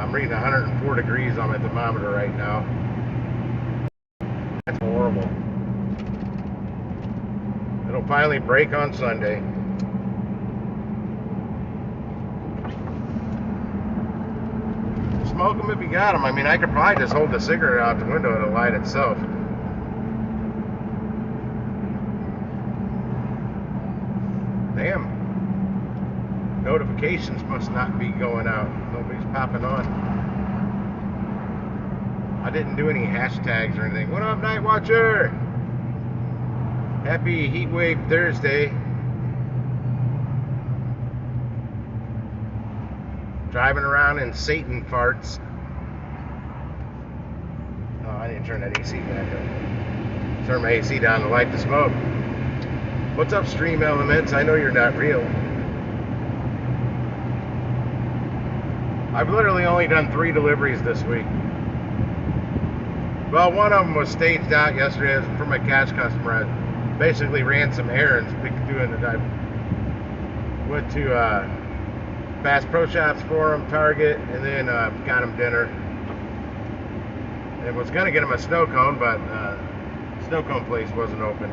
I'm reading 104 degrees on my thermometer right now. That's horrible. It'll finally break on Sunday. Smoke them if you got them. I mean, I could probably just hold the cigarette out the window and it'll light itself. Damn. Notifications must not be going out. Nobody's popping on. I didn't do any hashtags or anything. What up, Night Watcher? Happy Heatwave Thursday. Driving around in Satan farts. Oh, I didn't turn that AC back up. Turn my AC down to light the smoke. What's up, Stream Elements? I know you're not real. I've literally only done 3 deliveries this week. Well, one of them was staged out yesterday. It was for my cash customer. I basically ran some errands. I went to Bass Pro Shops for him, Target, and then got him dinner. And was going to get him a snow cone, but snow cone place wasn't open.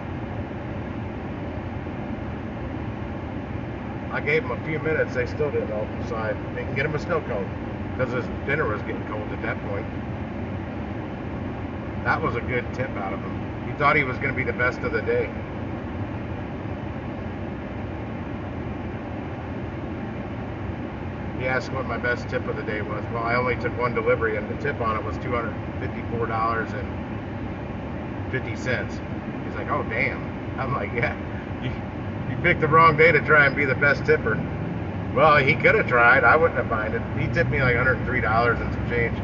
I gave him a few minutes, they still didn't open, so I didn't get him a snow cone because his dinner was getting cold at that point. That was a good tip out of him. He thought he was going to be the best of the day. He asked what my best tip of the day was. Well, I only took 1 delivery and the tip on it was $254.50. He's like, oh damn. I'm like, yeah. You picked the wrong day to try and be the best tipper. Well, he could have tried. I wouldn't have minded. He tipped me like $103 and some change.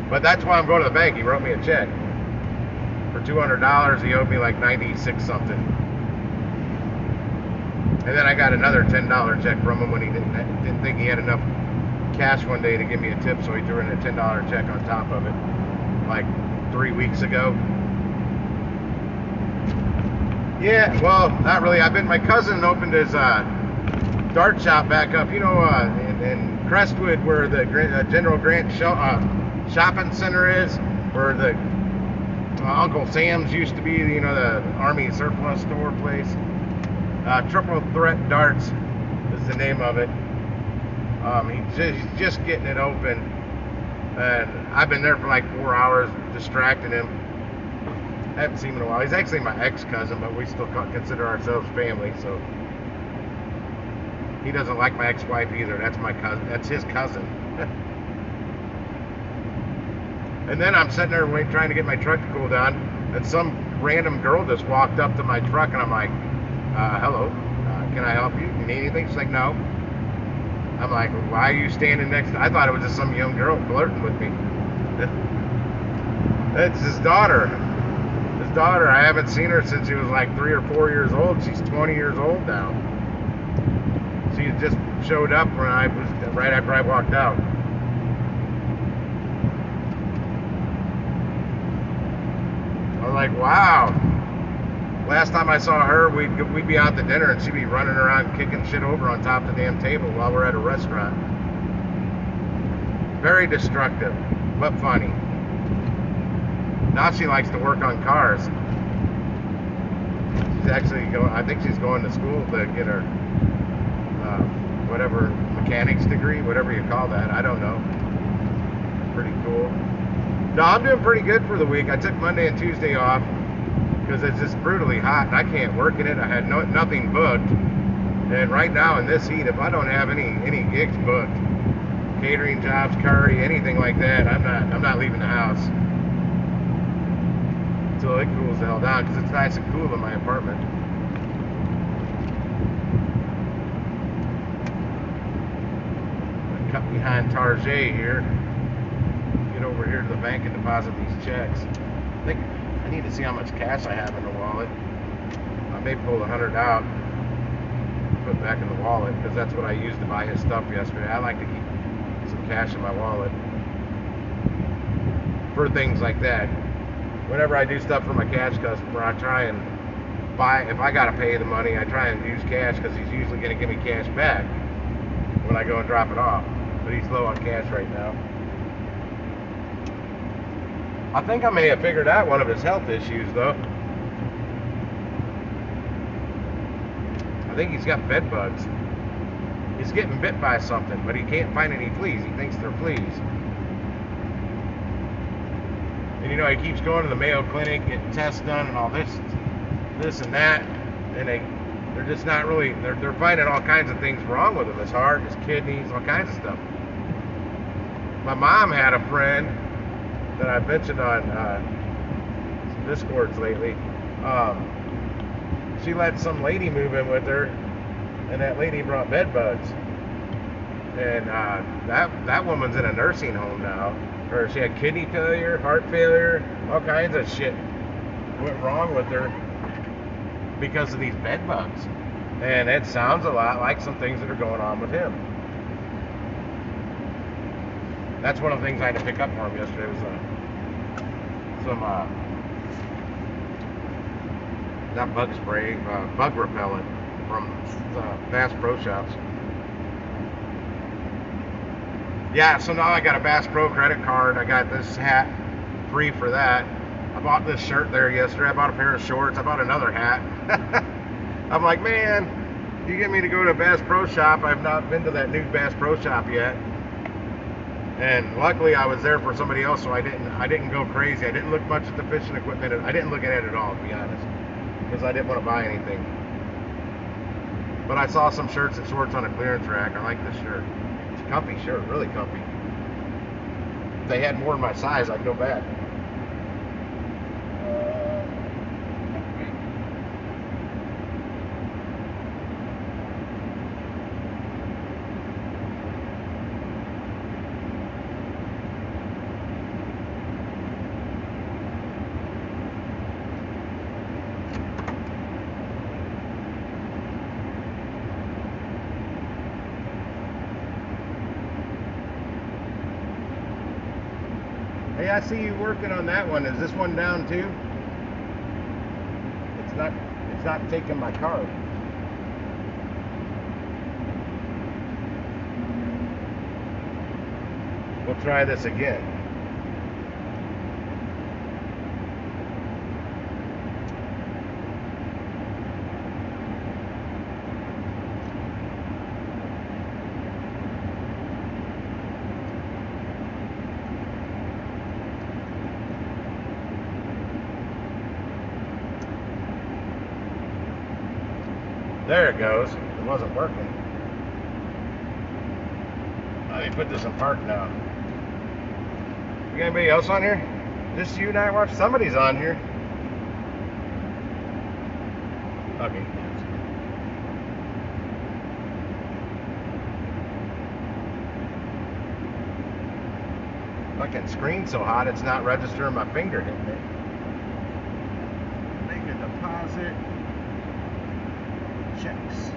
But that's why I'm going to the bank. He wrote me a check for $200. He owed me like 96 something. And then I got another $10 check from him when he didn't think he had enough cash one day to give me a tip, so he threw in a $10 check on top of it like 3 weeks ago. Yeah, well, not really. My cousin opened his dart shop back up, you know, in Crestwood, where the General Grant shopping center is, where the Uncle Sam's used to be, you know, the Army surplus store place. Triple Threat Darts is the name of it. He's just getting it open, and I've been there for like 4 hours distracting him. I haven't seen him in a while. He's actually my ex-cousin, but we still consider ourselves family, so he doesn't like my ex-wife either. That's my cousin. That's his cousin. And then I'm sitting there trying to get my truck to cool down, and some random girl just walked up to my truck, and I'm like, hello, can I help you? You need anything? She's like, no. I'm like, why are you standing next to... I thought it was just some young girl flirting with me. It's his daughter. His daughter, I haven't seen her since she was like 3 or 4 years old. She's 20 years old now. She just showed up when right after I walked out. I was like, wow. Last time I saw her, we'd be out to dinner and she'd be running around kicking shit over on top of the damn table while we're at a restaurant. Very destructive, but funny. Now she likes to work on cars. She's actually I think she's going to school to get her whatever mechanics degree, whatever you call that. I don't know. Pretty cool. No, I'm doing pretty good for the week. I took Monday and Tuesday off because it's just brutally hot and I can't work in it. I had nothing booked, and right now in this heat, if I don't have any gigs booked, catering jobs, curry, anything like that, I'm not leaving the house until it cools the hell down, because it's nice and cool in my apartment. I cut behind Target here. Get over here to the bank and deposit these checks. I think I need to see how much cash I have in the wallet. I may pull $100 out, put it back in the wallet, because that's what I used to buy his stuff yesterday. I like to keep some cash in my wallet for things like that. Whenever I do stuff for my cash customer, I try and buy, if I gotta pay the money, I try and use cash, because he's usually gonna give me cash back when I go and drop it off. but he's low on cash right now. I think I may have figured out one of his health issues, though. I think he's got bed bugs. He's getting bit by something, but he can't find any fleas. He thinks they're fleas. And you know, he keeps going to the Mayo Clinic, getting tests done and all this and that, and they're just not really, they're finding all kinds of things wrong with him. His heart, his kidneys, all kinds of stuff. My mom had a friend that I mentioned on some Discords lately. She let some lady move in with her, and that lady brought bed bugs. And that woman's in a nursing home now. Or she had kidney failure, heart failure, all kinds of shit went wrong with her because of these bed bugs. And it sounds a lot like some things that are going on with him. That's one of the things I had to pick up for him yesterday was some not bug spray, bug repellent from Bass Pro Shops. Yeah, so now I got a Bass Pro credit card. I got this hat free for that. I bought this shirt there yesterday. I bought a pair of shorts. I bought another hat. I'm like, man, you get me to go to a Bass Pro Shop. I've not been to that new Bass Pro Shop yet. And luckily I was there for somebody else, so I didn't go crazy. I didn't look much at the fishing equipment. I didn't look at it at all, to be honest, because I didn't want to buy anything. But I saw some shirts and shorts on a clearance rack. I like this shirt. It's a comfy shirt, really comfy. If they had more in my size, I'd go back. Hey, I see you working on that one. Is this one down too? It's not taking my card. We'll try this again. There it goes. It wasn't working. Let me put this in park now. You got anybody else on here? Just you, Nightwatch? Somebody's on here. Okay. Fucking screen's so hot it's not registering my finger hitting it. Make a deposit. Checks.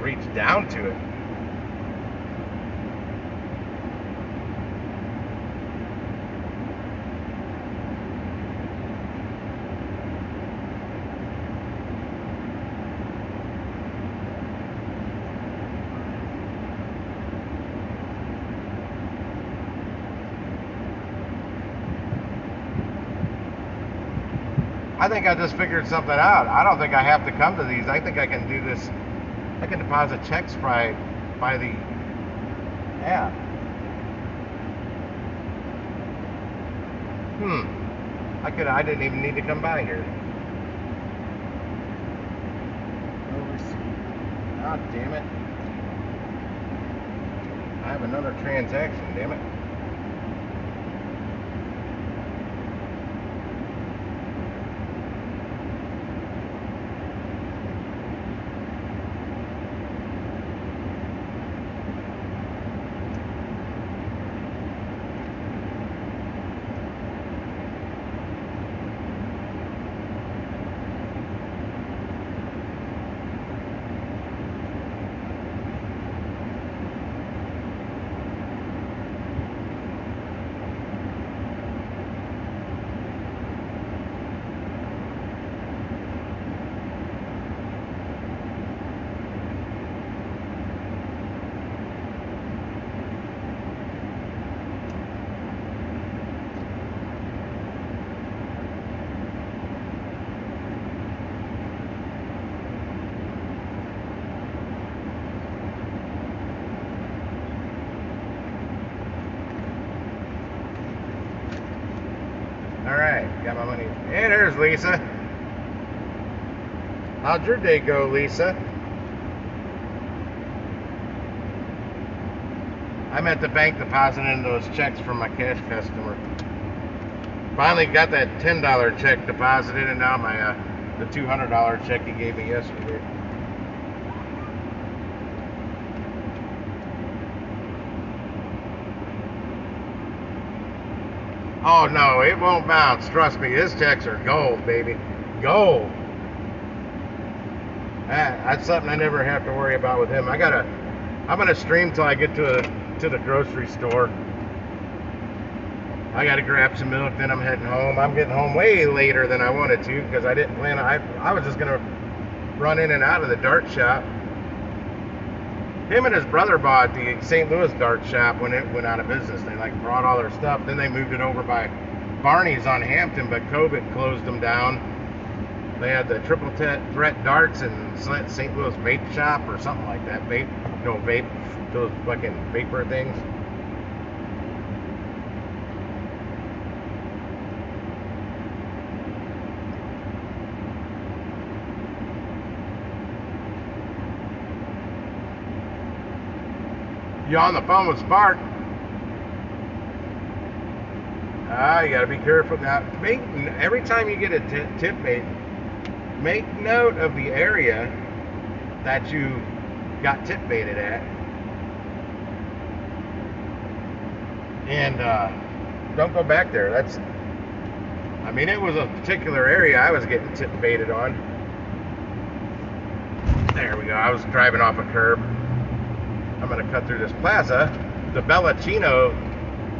Reach down to it. I think I just figured something out. I don't think I have to come to these. I think I can do this. I can deposit checks by the app. I didn't even need to come by here. Oversee. God damn it. have another transaction, damn it. Alright, got my money. And there's Lisa. How'd your day go, Lisa? I'm at the bank depositing those checks from my cash customer. Finally got that $10 check deposited, and now my the $200 check he gave me yesterday. Oh no, it won't bounce. Trust me, his checks are gold, baby. Gold. That's something I never have to worry about with him. I'm gonna stream till I get to the grocery store. I gotta grab some milk, then I'm heading home. I'm getting home way later than I wanted to because I didn't plan. I was just gonna run in and out of the dart shop. Him and his brother bought the St. Louis dart shop when it went out of business. They like brought all their stuff. Then they moved it over by Barney's on Hampton, but COVID closed them down. They had the triple threat darts and St. Louis vape shop or something like that. Vape, those fucking vapor things. You on the phone with Spark? You gotta be careful now. Every time you get a tip bait, make note of the area that you got tip baited at, and don't go back there. I mean, it was a particular area I was getting tip baited on. There we go. I was driving off a curb. I'm going to cut through this plaza. The Bellacino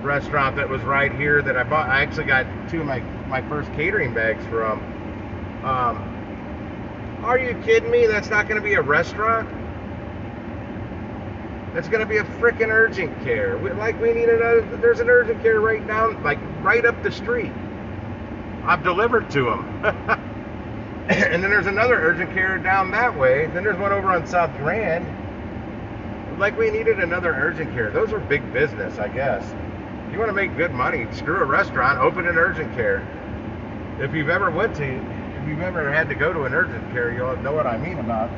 restaurant that was right here that I bought, I actually got two of my first catering bags from. Are you kidding me? That's not going to be a restaurant? That's going to be a freaking urgent care. We need another. There's an urgent care right down, like right up the street. I've delivered to them. And then there's another urgent care down that way. Then there's one over on South Grand. Like we needed another urgent care. Those are big business, I guess. You want to make good money, screw a restaurant, open an urgent care. If you've ever had to go to an urgent care, you'll know what I mean about.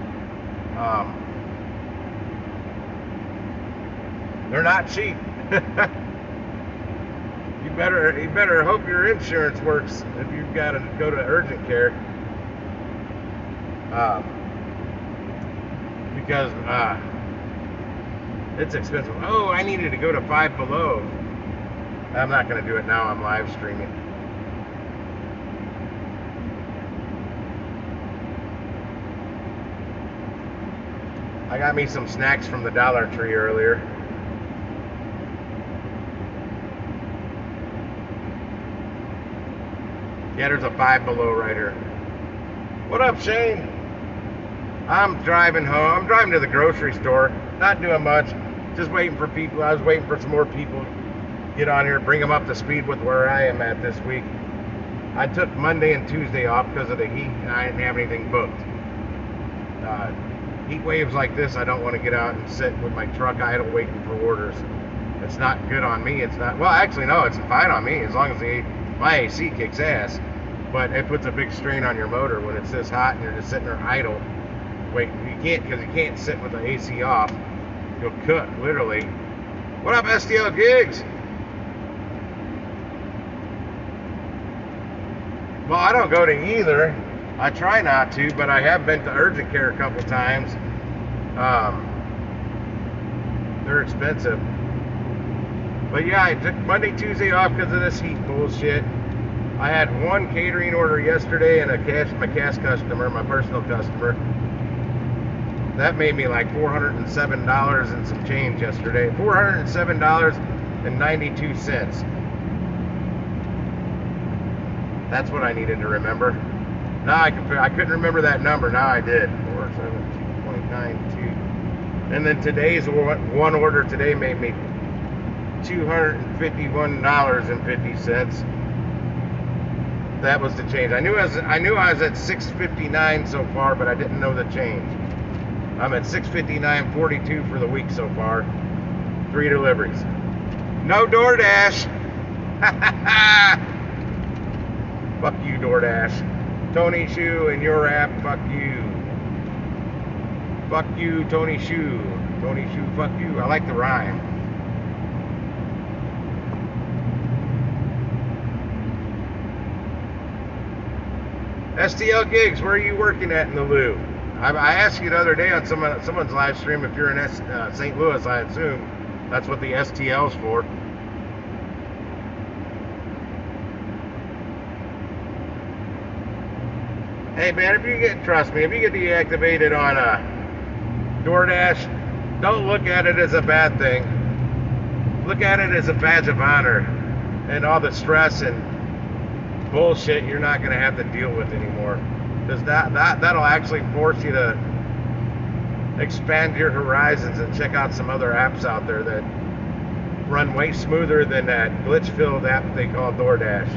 They're not cheap. You better hope your insurance works if you've got to go to urgent care. Because it's expensive. Oh, I needed to go to Five Below. I'm not going to do it now. I'm live streaming. I got me some snacks from the Dollar Tree earlier. Yeah, there's a Five Below right here. What up, Shane? I'm driving home. I'm driving to the grocery store. Not doing much. Just waiting for people. I was waiting for some more people to get on here, bring them up to speed with where I am at this week. I took Monday and Tuesday off because of the heat, and I didn't have anything booked. Heat waves like this, I don't want to get out and sit with my truck idle waiting for orders. It's not good on me. It's not. Well, actually, no. It's fine on me as long as my AC kicks ass. But it puts a big strain on your motor when it's this hot and you're just sitting there idle. Wait, you can't, because you can't sit with the AC off. You'll cook, literally. What up, STL Gigs? Well, I don't go to either. I try not to, but I have been to urgent care a couple times. They're expensive. But yeah, I took Monday, Tuesday off because of this heat bullshit. I had one catering order yesterday and my cash customer, my personal customer. That made me like $407 and some change yesterday. $407.92. That's what I needed to remember. Now I couldn't remember that number. Now I did. 472.92. And then today's one order today made me $251.50. That was the change. I knew I was at 659 so far, but I didn't know the change. I'm at 659.42 for the week so far. 3 deliveries. No DoorDash. Fuck you, DoorDash. Tony Shu and your app, fuck you. Fuck you, Tony Shu. Tony Shu, fuck you. I like the rhyme. STL Gigs, where are you working at in the Lou? I asked you the other day on someone's live stream if you're in St. Louis. I assume that's what the STL's for. Hey man, trust me, if you get deactivated on DoorDash, don't look at it as a bad thing. Look at it as a badge of honor, and all the stress and bullshit you're not going to have to deal with anymore. Because that'll actually force you to expand your horizons and check out some other apps out there that run way smoother than that glitch-filled app they call DoorDash.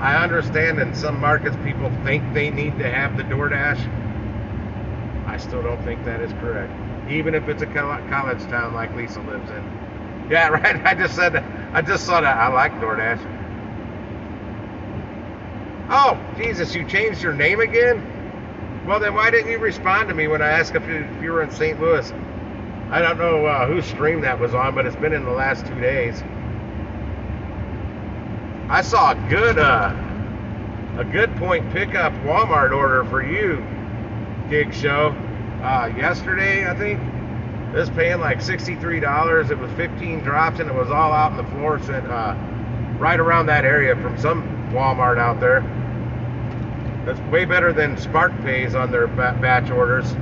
I understand in some markets people think they need to have the DoorDash. I still don't think that is correct. Even if it's a college town like Lisa lives in. Yeah, right. I just saw that. I like DoorDash. Oh, Jesus, you changed your name again? Well, then why didn't you respond to me when I asked if you were in St. Louis? I don't know whose stream that was on, but it's been in the last 2 days. I saw a good point pickup Walmart order for you, Gig Show, yesterday, I think. It was paying like $63. It was 15 drops, and it was all out on the floor, so right around that area from some Walmart out there. That's way better than Spark pays on their batch orders.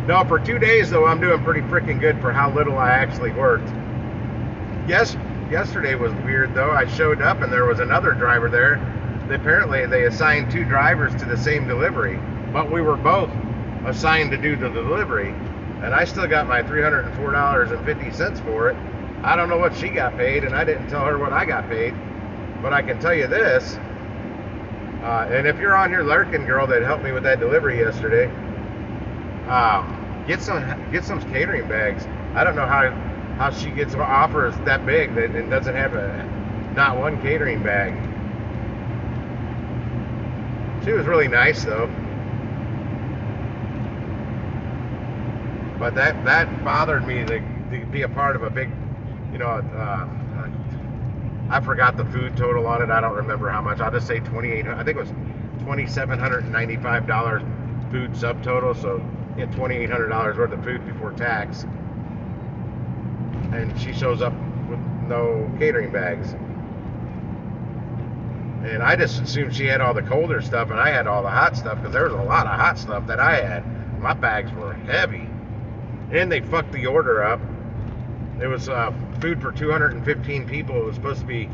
No, for 2 days though, I'm doing pretty freaking good for how little I actually worked. Yesterday was weird though. I showed up and there was another driver there. Apparently they assigned 2 drivers to the same delivery, but we were both assigned to do the delivery, and I still got my $304.50 for it. I don't know what she got paid, and I didn't tell her what I got paid, but I can tell you this, and if you're on here lurking, girl, that helped me with that delivery yesterday, get some catering bags. I don't know how she gets offers that big that it doesn't have not one catering bag. She was really nice though, but that bothered me to be a part of a big, I forgot the food total on it. I don't remember how much. I'll just say $2,800. I think it was $2,795 food subtotal. So $2,800 worth of food before tax, and she shows up with no catering bags. And I just assumed she had all the colder stuff and I had all the hot stuff, because there was a lot of hot stuff that I had. My bags were heavy, and they fucked the order up. It was food for 215 people. It was supposed to be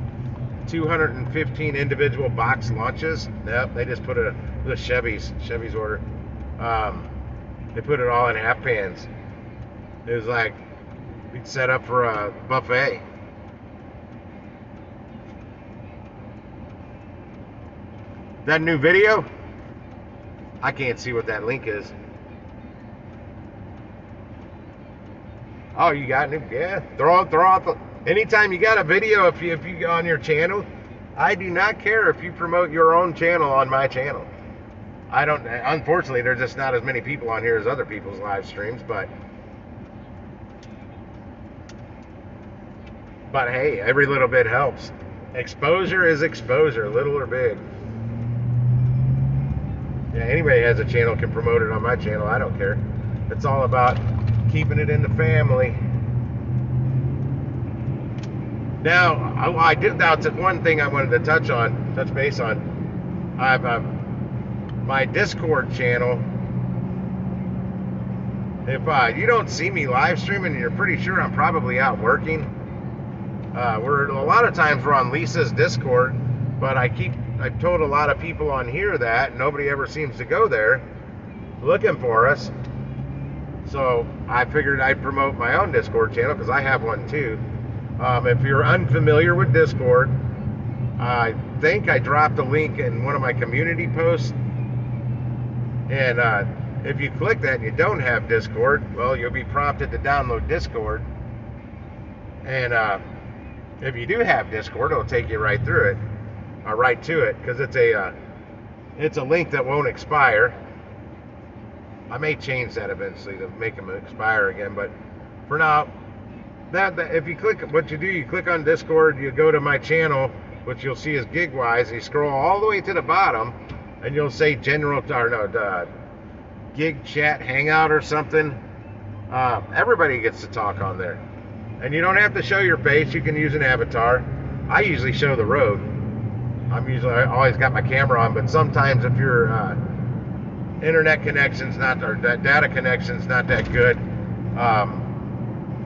215 individual box lunches. Nope, they just put it the Chevy's order. They put it all in half pans. It was like we'd set up for a buffet. That new video? I can't see what that link is. Oh, you got new? Yeah. Throw out the. Anytime you got a video, if you on your channel, I do not care if you promote your own channel on my channel. I don't. Unfortunately, there's just not as many people on here as other people's live streams, but hey, every little bit helps. Exposure is exposure, little or big. Yeah, anybody has a channel can promote it on my channel. I don't care. It's all about keeping it in the family. Now, I did. That's one thing I wanted to touch base on. I've my Discord channel. If you don't see me live streaming, you're pretty sure I'm probably out working. We're a lot of times we're on Lisa's Discord, but I've told a lot of people on here that nobody ever seems to go there looking for us. So I figured I'd promote my own Discord channel because I have one too. If you're unfamiliar with Discord, I think I dropped a link in one of my community posts. And if you click that and you don't have Discord, well, you'll be prompted to download Discord. And if you do have Discord, it'll take you right through it, or right to it, because it's a link that won't expire. I may change that eventually to make them expire again, but for now, that if you click, what you do, you click on Discord, you go to my channel, which you'll see is Gigwise. You scroll all the way to the bottom, and you'll say Gig Chat Hangout or something. Everybody gets to talk on there. And you don't have to show your face. You can use an avatar. I usually show the road. I always got my camera on, but sometimes if your internet connection's or data connection's not that good,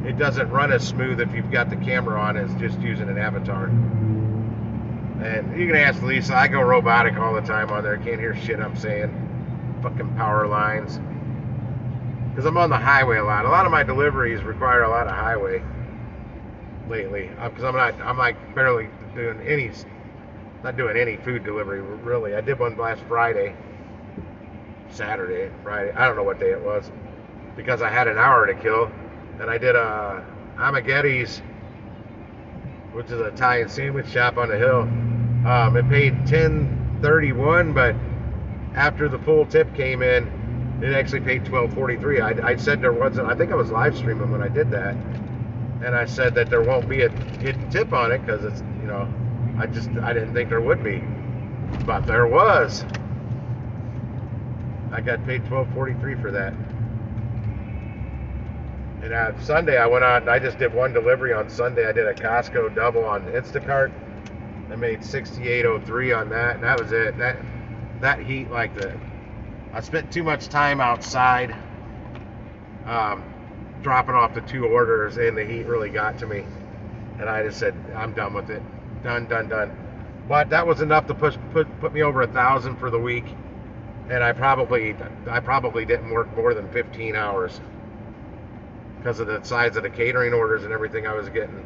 it doesn't run as smooth if you've got the camera on as just using an avatar. And you can ask Lisa. I go robotic all the time on there. Can't hear shit I'm saying. Fucking power lines. Because I'm on the highway a lot. A lot of my deliveries require a lot of highway lately, because I'm like barely doing any food delivery really. I did one last Friday, Friday, I don't know what day it was, because I had an hour to kill, and I did a Amaghetti's, which is an Italian sandwich shop on the hill. It paid $10.31, but after the full tip came in, it actually paid $12.43. I said there wasn't. I think I was live streaming when I did that. And I said that there won't be a hidden tip on it because it's, I didn't think there would be, but there was. I got paid $12.43 for that. And Sunday I went out and I just did one delivery on Sunday. I did a Costco double on Instacart. I made $68.03 on that, and that was it. That heat, I spent too much time outside. Dropping off the 2 orders, and the heat really got to me, and I just said I'm done with it. Done. But that was enough to put me over 1,000 for the week, and I probably didn't work more than 15 hours because of the size of the catering orders and everything I was getting.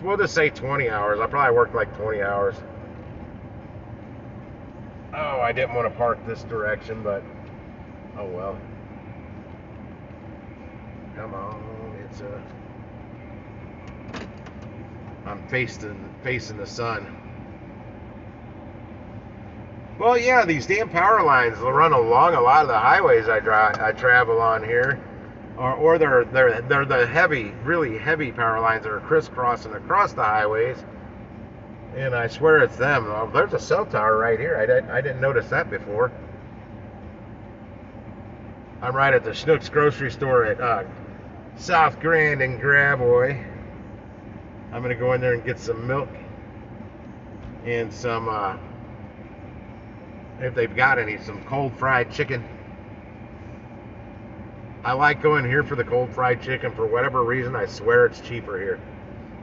We'll just say 20 hours. I probably worked like 20 hours. Oh, I didn't want to park this direction, but oh well. Come on, I'm facing the sun. Well, yeah, these damn power lines run along a lot of the highways I travel on here, or they're the heavy, really heavy power lines that are crisscrossing across the highways. And I swear it's them. Oh, there's a cell tower right here. I didn't notice that before. I'm right at the Schnucks grocery store at South Grand and Gravois. I'm gonna go in there and get some milk and some, if they've got any, some cold fried chicken. I like going here for the cold fried chicken for whatever reason. I swear it's cheaper here,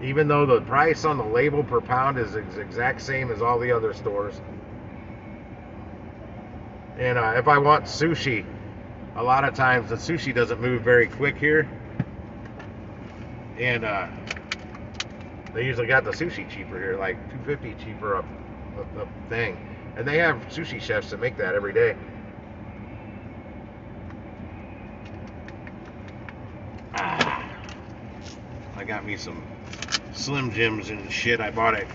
even though the price on the label per pound is the exact same as all the other stores. And if I want sushi, a lot of times the sushi doesn't move very quick here, and they usually got the sushi cheaper here, like $2.50 cheaper a thing, and they have sushi chefs that make that every day. got me some Slim Jims and shit. I bought it,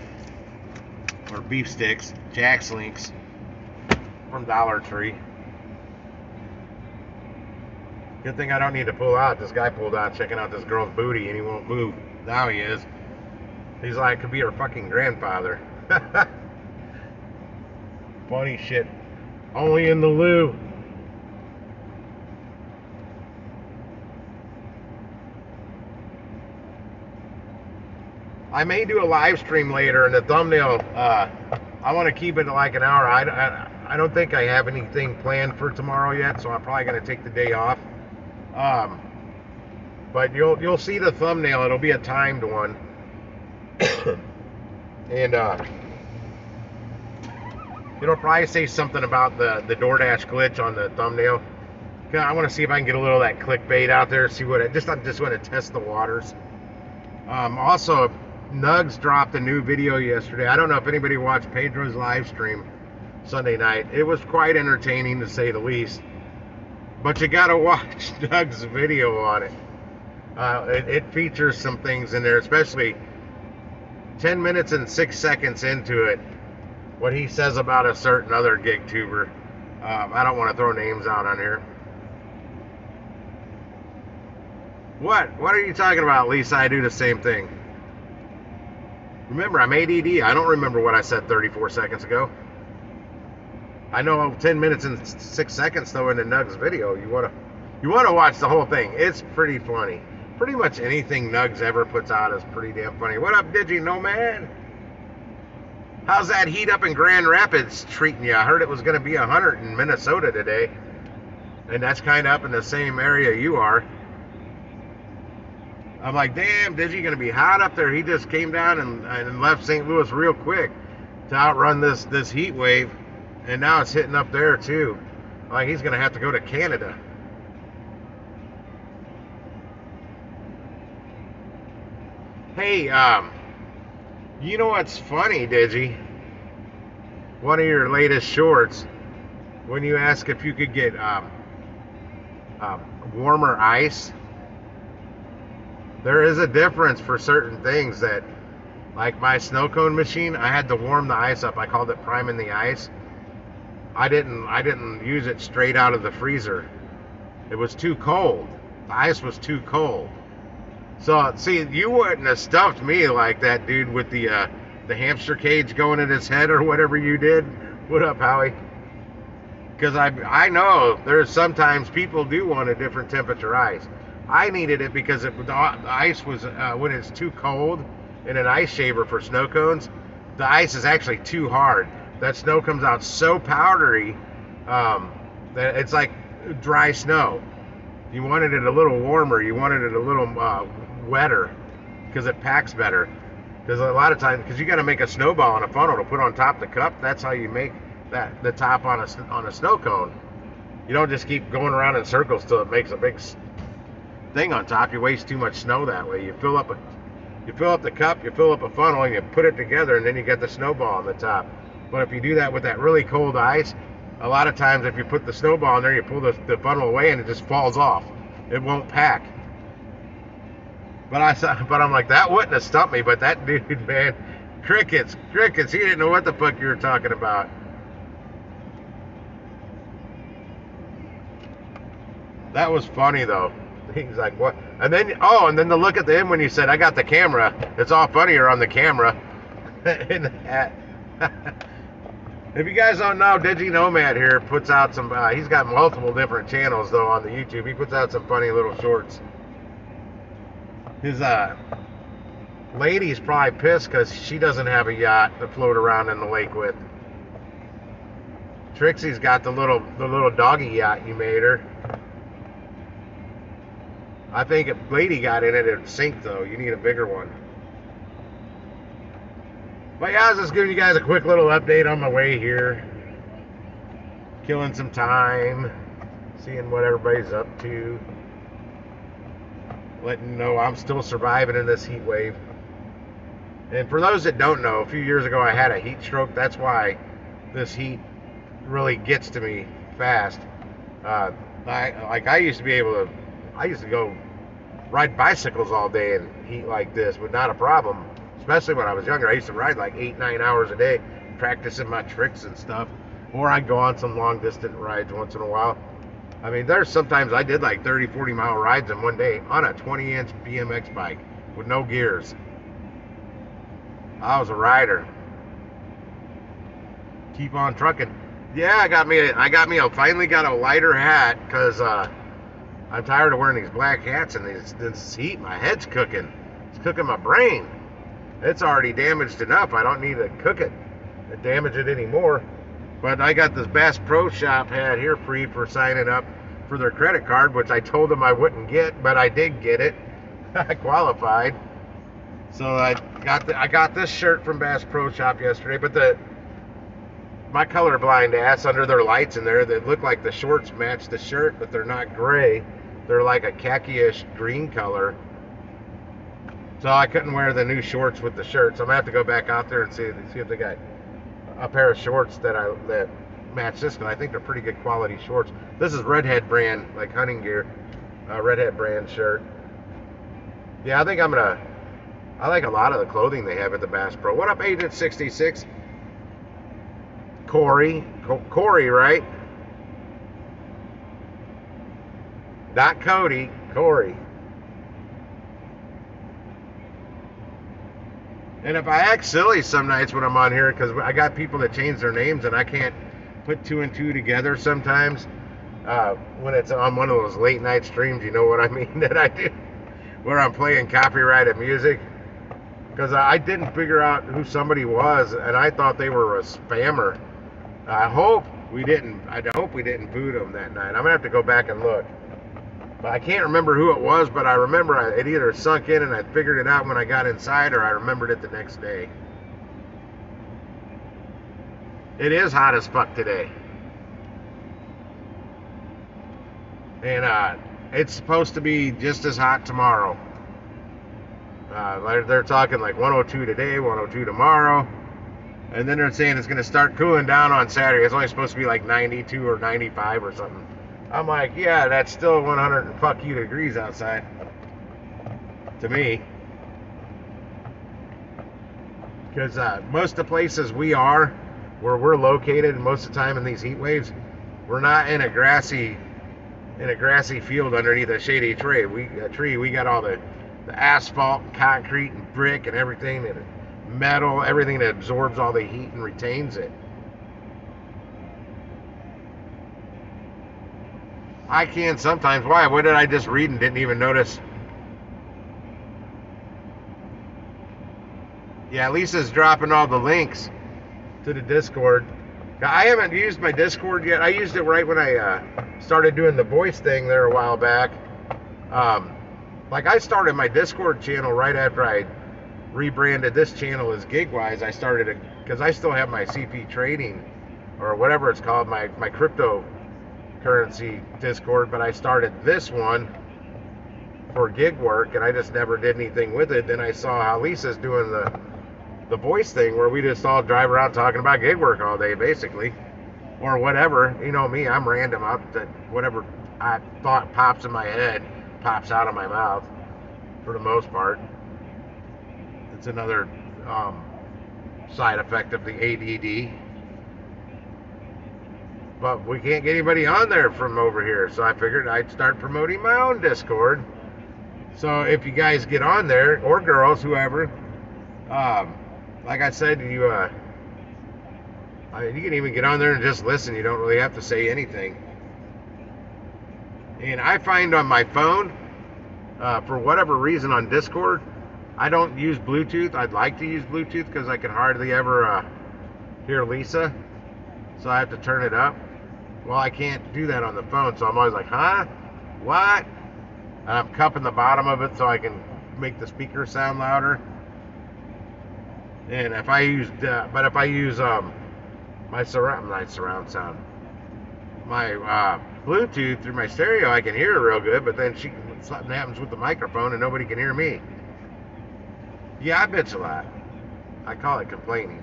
or beef sticks, Jack's Links from Dollar Tree. Good thing I don't need to pull out. This guy pulled out checking out this girl's booty and he won't move. Now he is. He's like, could be her fucking grandfather. Funny shit. Only in the loo. I may do a live stream later, and the thumbnail, I want to keep it like an hour. I don't think I have anything planned for tomorrow yet, so I'm probably going to take the day off. But you'll see the thumbnail. It'll be a timed one. And it'll probably say something about the DoorDash glitch on the thumbnail. I want to see if I can get a little of that clickbait out there. See what I just want to test the waters. Also, Nugs dropped a new video yesterday. I don't know if anybody watched Pedro's live stream Sunday night. It was quite entertaining, to say the least. But you gotta watch Nugs' video on it. It features some things in there, especially 10 minutes and 6 seconds into it, what he says about a certain other gig tuber. I don't want to throw names out on here. What are you talking about, Lisa? I do the same thing. Remember, I'm ADD. I don't remember what I said 34 seconds ago. I know 10 minutes and 6 seconds though in the Nugs video. You wanna watch the whole thing. It's pretty funny. Pretty much anything Nugs ever puts out is pretty damn funny. What up, Digi Nomad? How's that heat up in Grand Rapids treating you? I heard it was gonna be 100 in Minnesota today, and that's kind of up in the same area you are. I'm like, damn, Digi gonna be hot up there. He just came down and left St. Louis real quick to outrun this heat wave. And now it's hitting up there too. Like he's gonna have to go to Canada. Hey, you know what's funny, Digi? One of your latest shorts, when you ask if you could get warmer ice, there is a difference for certain things. That, like my snow cone machine, I had to warm the ice up. I called it priming the ice. I didn't use it straight out of the freezer. It was too cold. The ice was too cold. So see, you wouldn't have stuffed me like that, dude, with the hamster cage going in his head or whatever you did. What up, Howie? Because I know there's sometimes people do want a different temperature ice. I needed it because the ice was when it's too cold in an ice shaver for snow cones, the ice is actually too hard. That snow comes out so powdery that it's like dry snow. You wanted it a little warmer. You wanted it a little wetter because it packs better. Because a lot of times, because you got to make a snowball in a funnel to put on top of the cup. That's how you make the top on a snow cone. You don't just keep going around in circles till it makes a big thing on top. You waste too much snow that way. You fill up the cup, you fill up a funnel, and you put it together, and then you get the snowball on the top. But if you do that with that really cold ice, a lot of times if you put the snowball in there, you pull the funnel away and it just falls off. It won't pack. But I'm like, that wouldn't have stumped me. But that dude, man, crickets. He didn't know what the fuck you were talking about. That was funny though. He's like, what? And then the look at the end when you said, I got the camera. It's all funnier on the camera. In the hat. If you guys don't know, Digi Nomad here puts out some, he's got multiple different channels though on the YouTube. He puts out some funny little shorts. His lady's probably pissed because she doesn't have a yacht to float around in the lake with. Trixie's got the little doggy yacht you made her. I think if lady got in it, it'd sink though. You need a bigger one. But yeah, I was just giving you guys a quick little update on my way here. Killing some time. Seeing what everybody's up to. Letting you know I'm still surviving in this heat wave. And for those that don't know, a few years ago I had a heat stroke. That's why this heat really gets to me fast. I used to go ride bicycles all day in heat like this, but not a problem. Especially when I was younger. I used to ride like 8-9 hours a day, practicing my tricks and stuff. Or I'd go on some long distance rides once in a while. I mean, there's sometimes I did like 30-40 mile rides in one day on a 20-inch BMX bike with no gears. I was a rider. Keep on trucking. Yeah, I finally got a lighter hat because I'm tired of wearing these black hats and this heat. My head's cooking. It's cooking my brain. It's already damaged enough. I don't need to cook it and damage it anymore. But I got this Bass Pro Shop hat here free for signing up for their credit card, which I told them I wouldn't get, but I did get it. I qualified. So I got this shirt from Bass Pro Shop yesterday, but my colorblind ass under their lights in there that look like the shorts match the shirt, but they're not gray. They're like a khaki-ish green color. So I couldn't wear the new shorts with the shirt. So I'm gonna have to go back out there and see if they got a pair of shorts that match this, because I think they're pretty good quality shorts. This is Redhead brand, like hunting gear, Redhead brand shirt. Yeah, I think I like a lot of the clothing they have at the Bass Pro. What up, Agent 66? Corey, right? Not Cody, Corey. And if I act silly some nights when I'm on here, because I got people that change their names and I can't put 2 and 2 together sometimes, when it's on one of those late night streams, you know what I mean, that I do, where I'm playing copyrighted music, because I didn't figure out who somebody was, and I thought they were a spammer. I hope we didn't boot them that night. I'm gonna have to go back and look. But I can't remember who it was, but I remember it either sunk in and I figured it out when I got inside, or I remembered it the next day. It is hot as fuck today. And it's supposed to be just as hot tomorrow. They're talking like 102 today, 102 tomorrow. And then they're saying it's going to start cooling down on Saturday. It's only supposed to be like 92 or 95 or something. I'm like, yeah, that's still 100 and fuck you degrees outside to me. Because most of the places where we're located, most of the time in these heat waves, we're not in a grassy field underneath a shady tree. We got all the asphalt, and concrete, and brick, and everything, and metal, everything that absorbs all the heat and retains it. I can sometimes. Why? What did I just read and didn't even notice? Yeah, Lisa's dropping all the links to the Discord. I haven't used my Discord yet. I used it right when I started doing the voice thing there a while back. Like I started my Discord channel right after I rebranded this channel as Gigwise. I started it because I still have my CP trading, or whatever it's called, my cryptocurrency Discord, but I started this one for gig work, and I just never did anything with it. Then I saw how Lisa's doing the voice thing, where we just all drive around talking about gig work all day, basically, or whatever. You know me, I'm random. Whatever I thought pops in my head pops out of my mouth, for the most part. It's another side effect of the ADD. But we can't get anybody on there from over here, so I figured I'd start promoting my own Discord. So if you guys get on there, or girls, whoever, like I said, you can even get on there and just listen. You don't really have to say anything. And I find on my phone, for whatever reason on Discord, I don't use Bluetooth. I'd like to use Bluetooth because I can hardly ever hear Lisa, so I have to turn it up. Well, I can't do that on the phone, so I'm always like, huh? What? And I'm cupping the bottom of it so I can make the speaker sound louder. And if I use, my surround sound, my Bluetooth through my stereo, I can hear her real good, but then something happens with the microphone and nobody can hear me. Yeah, I bitch a lot. I call it complaining.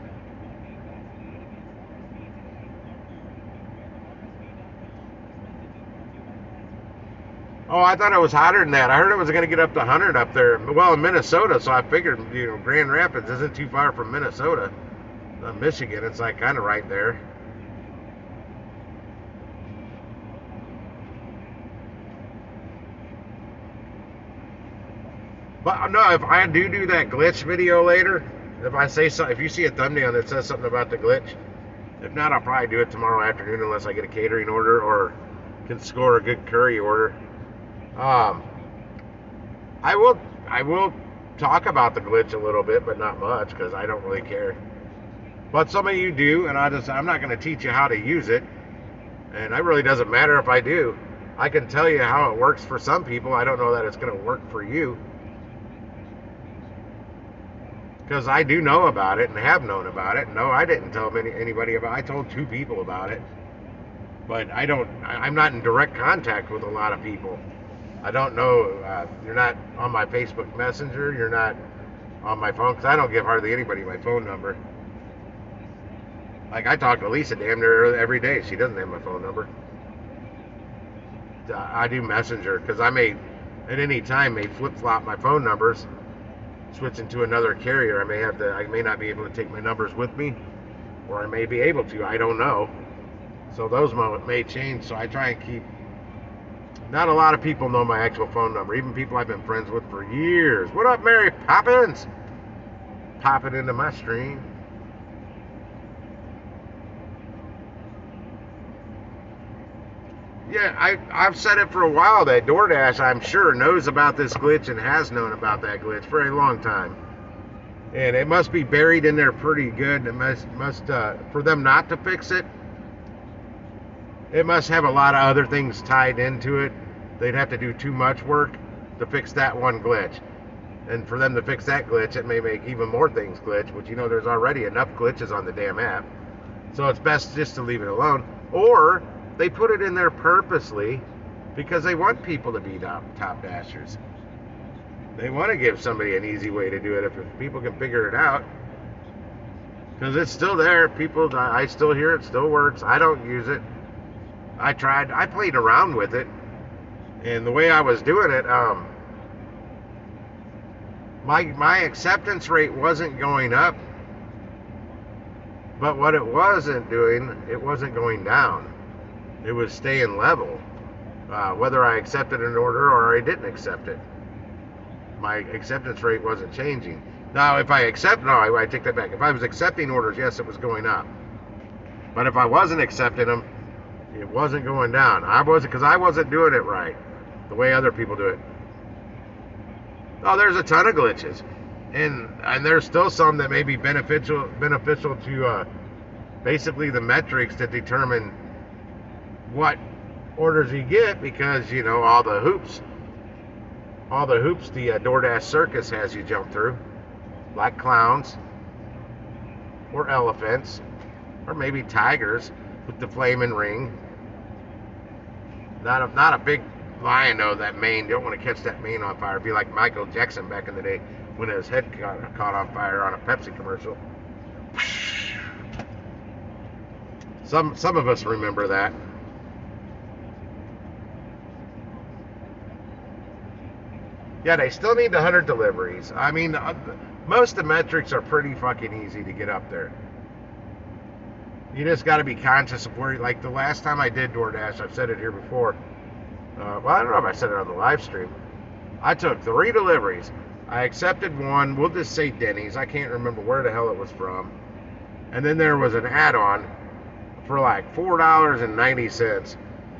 Oh, I thought it was hotter than that. I heard it was going to get up to 100 up there. Well, in Minnesota, so I figured, Grand Rapids isn't too far from Minnesota. Michigan, it's like kind of right there. But no, if I do that glitch video later, if I say something, if you see a thumbnail that says something about the glitch, if not, I'll probably do it tomorrow afternoon unless I get a catering order or can score a good curry order. I will talk about the glitch a little bit, but not much because I don't really care. But some of you do, and I'm not going to teach you how to use it, and it really doesn't matter if I do. I can tell you how it works for some people. I don't know that it's going to work for you. Because I do know about it and have known about it. No, I didn't tell anybody about it. I told 2 people about it. But I'm not in direct contact with a lot of people. I don't know, you're not on my Facebook Messenger, you're not on my phone, because I don't give hardly anybody my phone number. Like, I talk to Lisa damn near every day. She doesn't have my phone number. I do Messenger, because I may, at any time, flip-flop my phone numbers, switching to another carrier. I may not be able to take my numbers with me, or I may be able to, I don't know. So those moments may change, so I try and keep. Not a lot of people know my actual phone number, even people I've been friends with for years. What up, Mary Poppins? Popping into my stream. Yeah, I've said it for a while that DoorDash, I'm sure, knows about this glitch and has known about that glitch for a long time. And it must be buried in there pretty good. It must for them not to fix it, it must have a lot of other things tied into it. They'd have to do too much work to fix that one glitch. And for them to fix that glitch, it may make even more things glitch, which, there's already enough glitches on the damn app. So it's best just to leave it alone. Or they put it in there purposely because they want people to be top dashers. They want to give somebody an easy way to do it if people can figure it out. Because it's still there. I still hear it, still works. I don't use it. I played around with it. And the way I was doing it, my acceptance rate wasn't going up. But what it wasn't doing, it wasn't going down. It was staying level. Whether I accepted an order or I didn't accept it. My acceptance rate wasn't changing. Now, if I I take that back. If I was accepting orders, yes, it was going up. But if I wasn't accepting them, it wasn't going down. Because I wasn't doing it right, the way other people do it. Oh, there's a ton of glitches, and there's still some that may be beneficial to basically the metrics to determine what orders you get, because all the hoops the DoorDash circus has you jump through, like clowns or elephants or maybe tigers with the flaming ring. Not a big lion though. That mane, don't want to catch that mane on fire. It'd be like Michael Jackson back in the day when his head caught on fire on a Pepsi commercial. Some of us remember that. Yeah, they still need the 100 deliveries. I mean, most of the metrics are pretty fucking easy to get up there. You just got to be conscious of where, like the last time I did DoorDash, I've said it here before. Well, I don't know if I said it on the live stream. I took 3 deliveries. I accepted one. We'll just say Denny's. I can't remember where the hell it was from. And then there was an add-on for like $4.90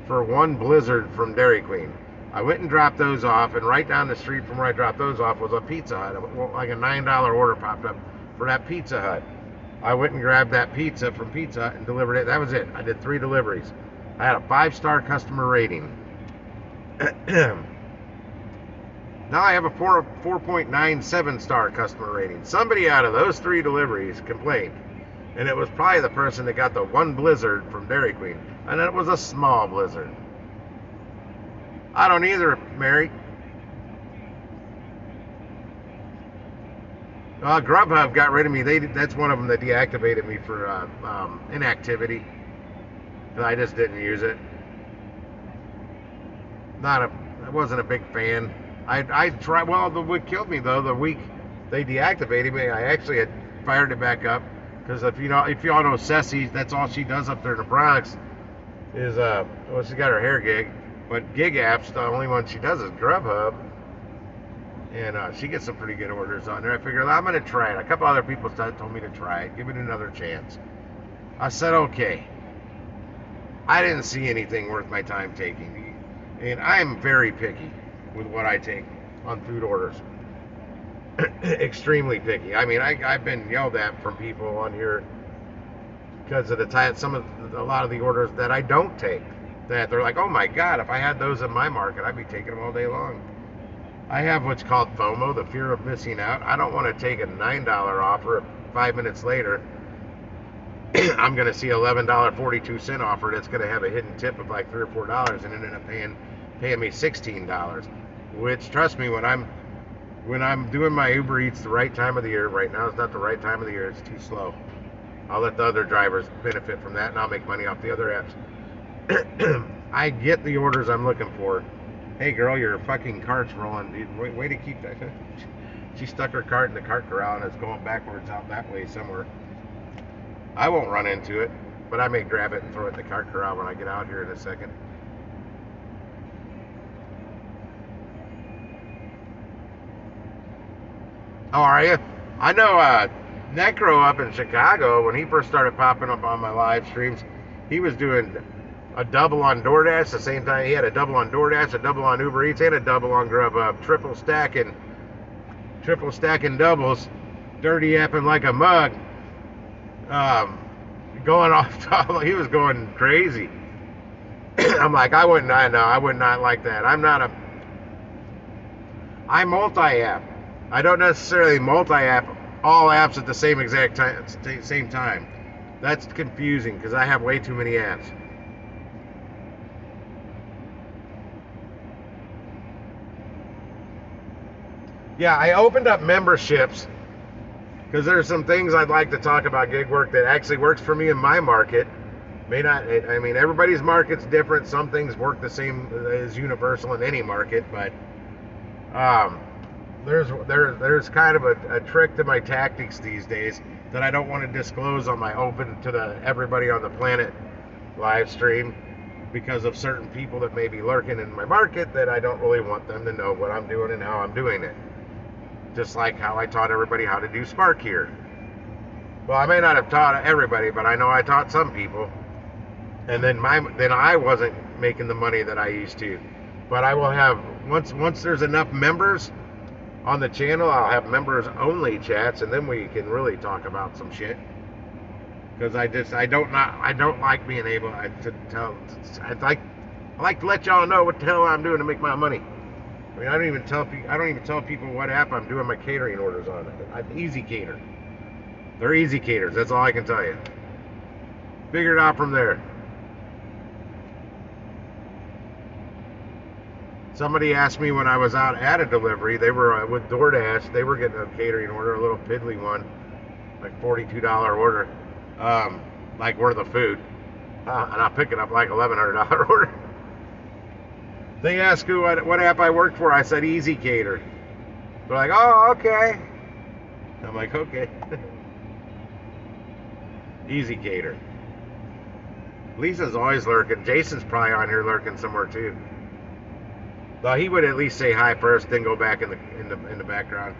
for one Blizzard from Dairy Queen. I went and dropped those off, and right down the street from where I dropped those off was a Pizza Hut. Like a $9 order popped up for that Pizza Hut. I went and grabbed that pizza from Pizza Hut and delivered it. That was it. I did 3 deliveries. I had a 5-star customer rating. Now I have a 4.97 star customer rating. Somebody out of those 3 deliveries complained. And it was probably the person that got the one Blizzard from Dairy Queen. And it was a small Blizzard. I don't either, Mary. Grubhub got rid of me. That's one of them that deactivated me for inactivity. I just didn't use it. wasn't a big fan. I tried. Well, what killed me though, the week they deactivated me, I actually had fired it back up because if y'all know Ceci, that's all she does up there in the Bronx is well, she got her hair gig, but gig apps, the only one she does is Grubhub, and she gets some pretty good orders on there. I figured I'm gonna try it. A couple other people told me to try it, give it another chance. I said okay. I didn't see anything worth my time taking, and I'm very picky with what I take on food orders. Extremely picky. I mean, I've been yelled at from people on here because of the time, a lot of the orders that I don't take, that they're like, oh my God, if I had those in my market, I'd be taking them all day long. I have what's called FOMO, the fear of missing out. I don't want to take a $9 offer if 5 minutes later I'm going to see $11.42 offer that's going to have a hidden tip of like $3 or $4 and end up paying me $16. Which, trust me, when I'm doing my Uber Eats the right time of the year, right now is not the right time of the year, it's too slow. I'll let the other drivers benefit from that, and I'll make money off the other apps. I get the orders I'm looking for. Hey girl, your fucking cart's rolling, dude. Way to keep that. She stuck her cart in the cart corral and it's going backwards out that way somewhere. I won't run into it, but I may grab it and throw it in the cart corral when I get out here in a second. How are you? I know Necro up in Chicago, when he first started popping up on my live streams, he was doing a double on DoorDash the same time. He had a double on DoorDash, a double on Uber Eats, and a double on Grubhub. Triple stacking doubles, dirty apping like a mug. Going off, he was going crazy. I'm like, I would not like that. I multi-app. I don't necessarily multi-app all apps at the same time. That's confusing because I have way too many apps. Yeah, I opened up memberships because there's some things I'd like to talk about gig work that actually works for me in my market. May not. I mean, everybody's market's different. Some things work the same as universal in any market, but there's kind of a trick to my tactics these days that I don't want to disclose on my open to everybody on the planet live stream because of certain people that may be lurking in my market that I don't really want them to know what I'm doing and how I'm doing it. Just like how I taught everybody how to do Spark here. Well, I may not have taught everybody, but I know I taught some people. And then I wasn't making the money that I used to. But I will have, once there's enough members on the channel, I'll have members only chats, and then we can really talk about some shit. Because I don't like being able to tell. I like to let y'all know what the hell I'm doing to make my money. I mean, I don't even tell people what app I'm doing my catering orders on. Easy Cater. They're Easy Caters. That's all I can tell you. Figure it out from there. Somebody asked me when I was out at a delivery, they were with DoorDash, they were getting a catering order, a little piddly one, like $42 order, like worth of food, and I'm picking up like $1,100 order. They asked what app I worked for. I said Easy Cater. They're like, oh, okay. I'm like, okay. Easy Cater. Lisa's always lurking. Jason's probably on here lurking somewhere too. Though he would at least say hi first, then go back in the background,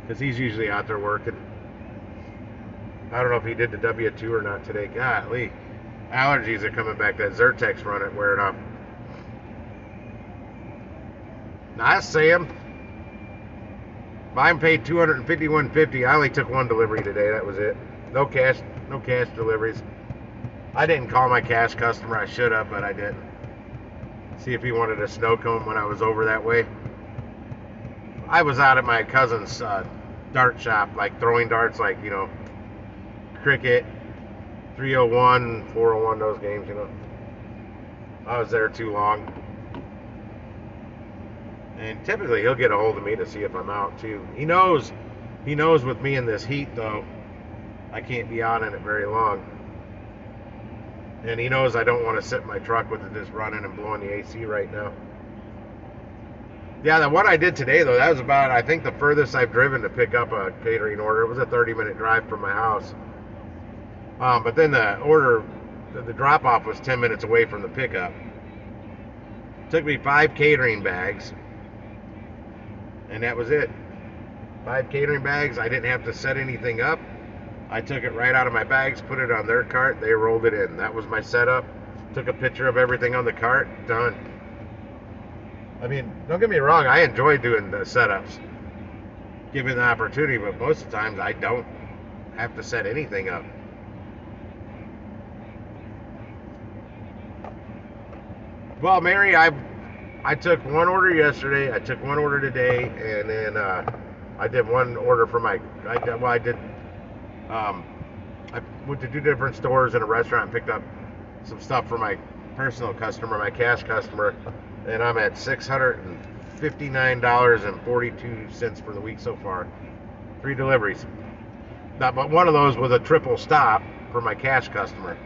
because he's usually out there working. I don't know if he did the W2 or not today. Golly, allergies are coming back. That Zyrtex run it wearing off. Nice, Sam. Mine paid $251.50. I only took one delivery today. That was it. No cash deliveries. I didn't call my cash customer. I should have, but I didn't. See if he wanted a snow cone when I was over that way. I was out at my cousin's dart shop, like throwing darts, like, you know, cricket, 301, 401, those games, you know. I was there too long. And typically he'll get a hold of me to see if I'm out too. He knows with me in this heat though, I can't be out in it very long. And he knows I don't want to sit in my truck with it just running and blowing the AC right now. Yeah, the one I did today though, that was about, I think, the furthest I've driven to pick up a catering order. It was a 30-minute drive from my house. But then the drop off was 10 minutes away from the pickup. It took me 5 catering bags, and that was it. 5 catering bags. I didn't have to set anything up. I took it right out of my bags, put it on their cart, they rolled it in. That was my setup. Took a picture of everything on the cart, done. I mean, don't get me wrong, I enjoy doing the setups, given the opportunity, but most of the times I don't have to set anything up. Well, Mary, I took one order yesterday, I took one order today, and then I did one order for my, I went to 2 different stores and a restaurant and picked up some stuff for my personal customer, my cash customer, and I'm at $659.42 for the week so far. 3 deliveries. Now, but one of those was a triple stop for my cash customer.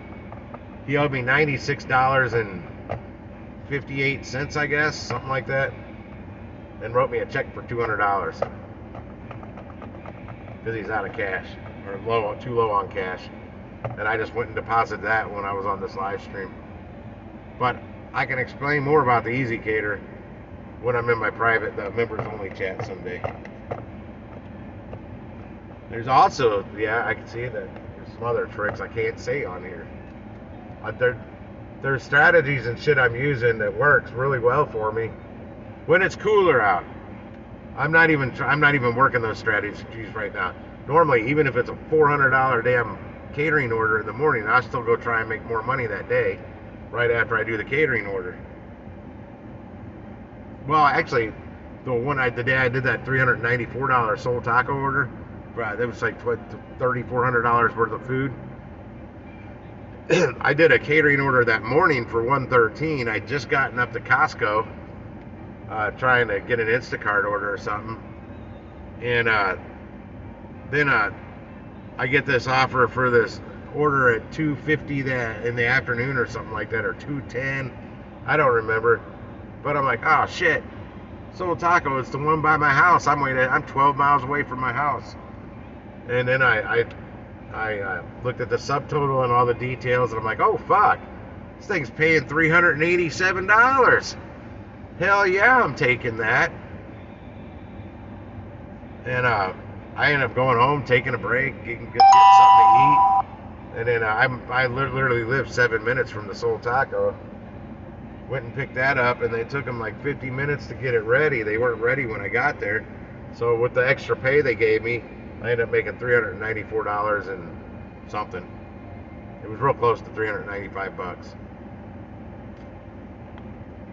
He owed me $96.58, I guess, something like that, and wrote me a check for $200 because he's out of cash, or too low on cash. And I just went and deposited that when I was on this live stream. But I can explain more about the ezCater when I'm in my private, the members only chat someday. There's also, yeah, I can see that there's some other tricks I can't say on here. There's strategies and shit I'm using that works really well for me when it's cooler out. I'm not even working those strategies right now. Normally, even if it's a $400 damn catering order in the morning, I'll still go try and make more money that day right after I do the catering order. Well, actually, the day I did that $394 Soul Taco order, that was like $3,400 worth of food. I did a catering order that morning for $113. I'd just gotten up to Costco trying to get an Instacart order or something, and then I get this offer for this order at $250 in the afternoon or something like that, or $210. I don't remember, but I'm like, oh shit, Soul Taco, it's the one by my house. I'm 12 miles away from my house. And then I looked at the subtotal and all the details, and I'm like, oh fuck, this thing's paying $387. Hell yeah, I'm taking that. And I ended up going home, taking a break, getting something to eat, and then I literally live 7 minutes from the Soul Taco. Went and picked that up, and they took them like 50 minutes to get it ready. They weren't ready when I got there, so with the extra pay they gave me, I ended up making $394 and something. It was real close to $395.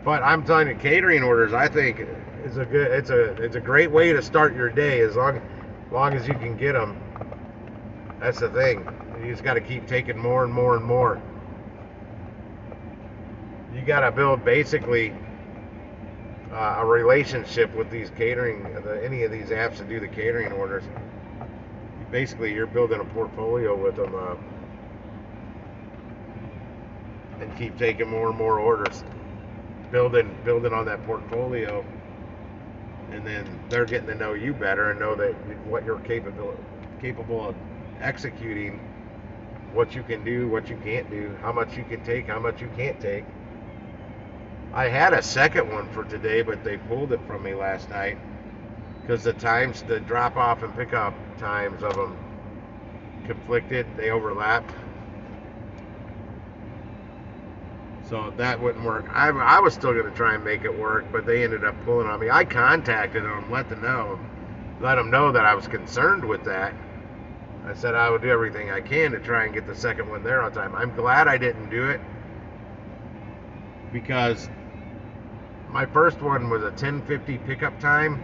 But I'm telling you, catering orders, I think, is it's a great way to start your day as long as you can get them. That's the thing. You just got to keep taking more and more and more. You got to build basically a relationship with these catering, any of these apps that do the catering orders. Basically, you're building a portfolio with them and keep taking more and more orders. Building on that portfolio, and then they're getting to know you better and know that what you're capable of executing, what you can do, what you can't do, how much you can take, how much you can't take. I had a second one for today, but they pulled it from me last night because the drop off and pick up times of them conflicted, they overlapped. So that wouldn't work. I was still going to try and make it work, but they ended up pulling on me. I contacted them, let them know that I was concerned with that. I said I would do everything I can to try and get the second one there on time. I'm glad I didn't do it because my first one was a 10:50 pickup time.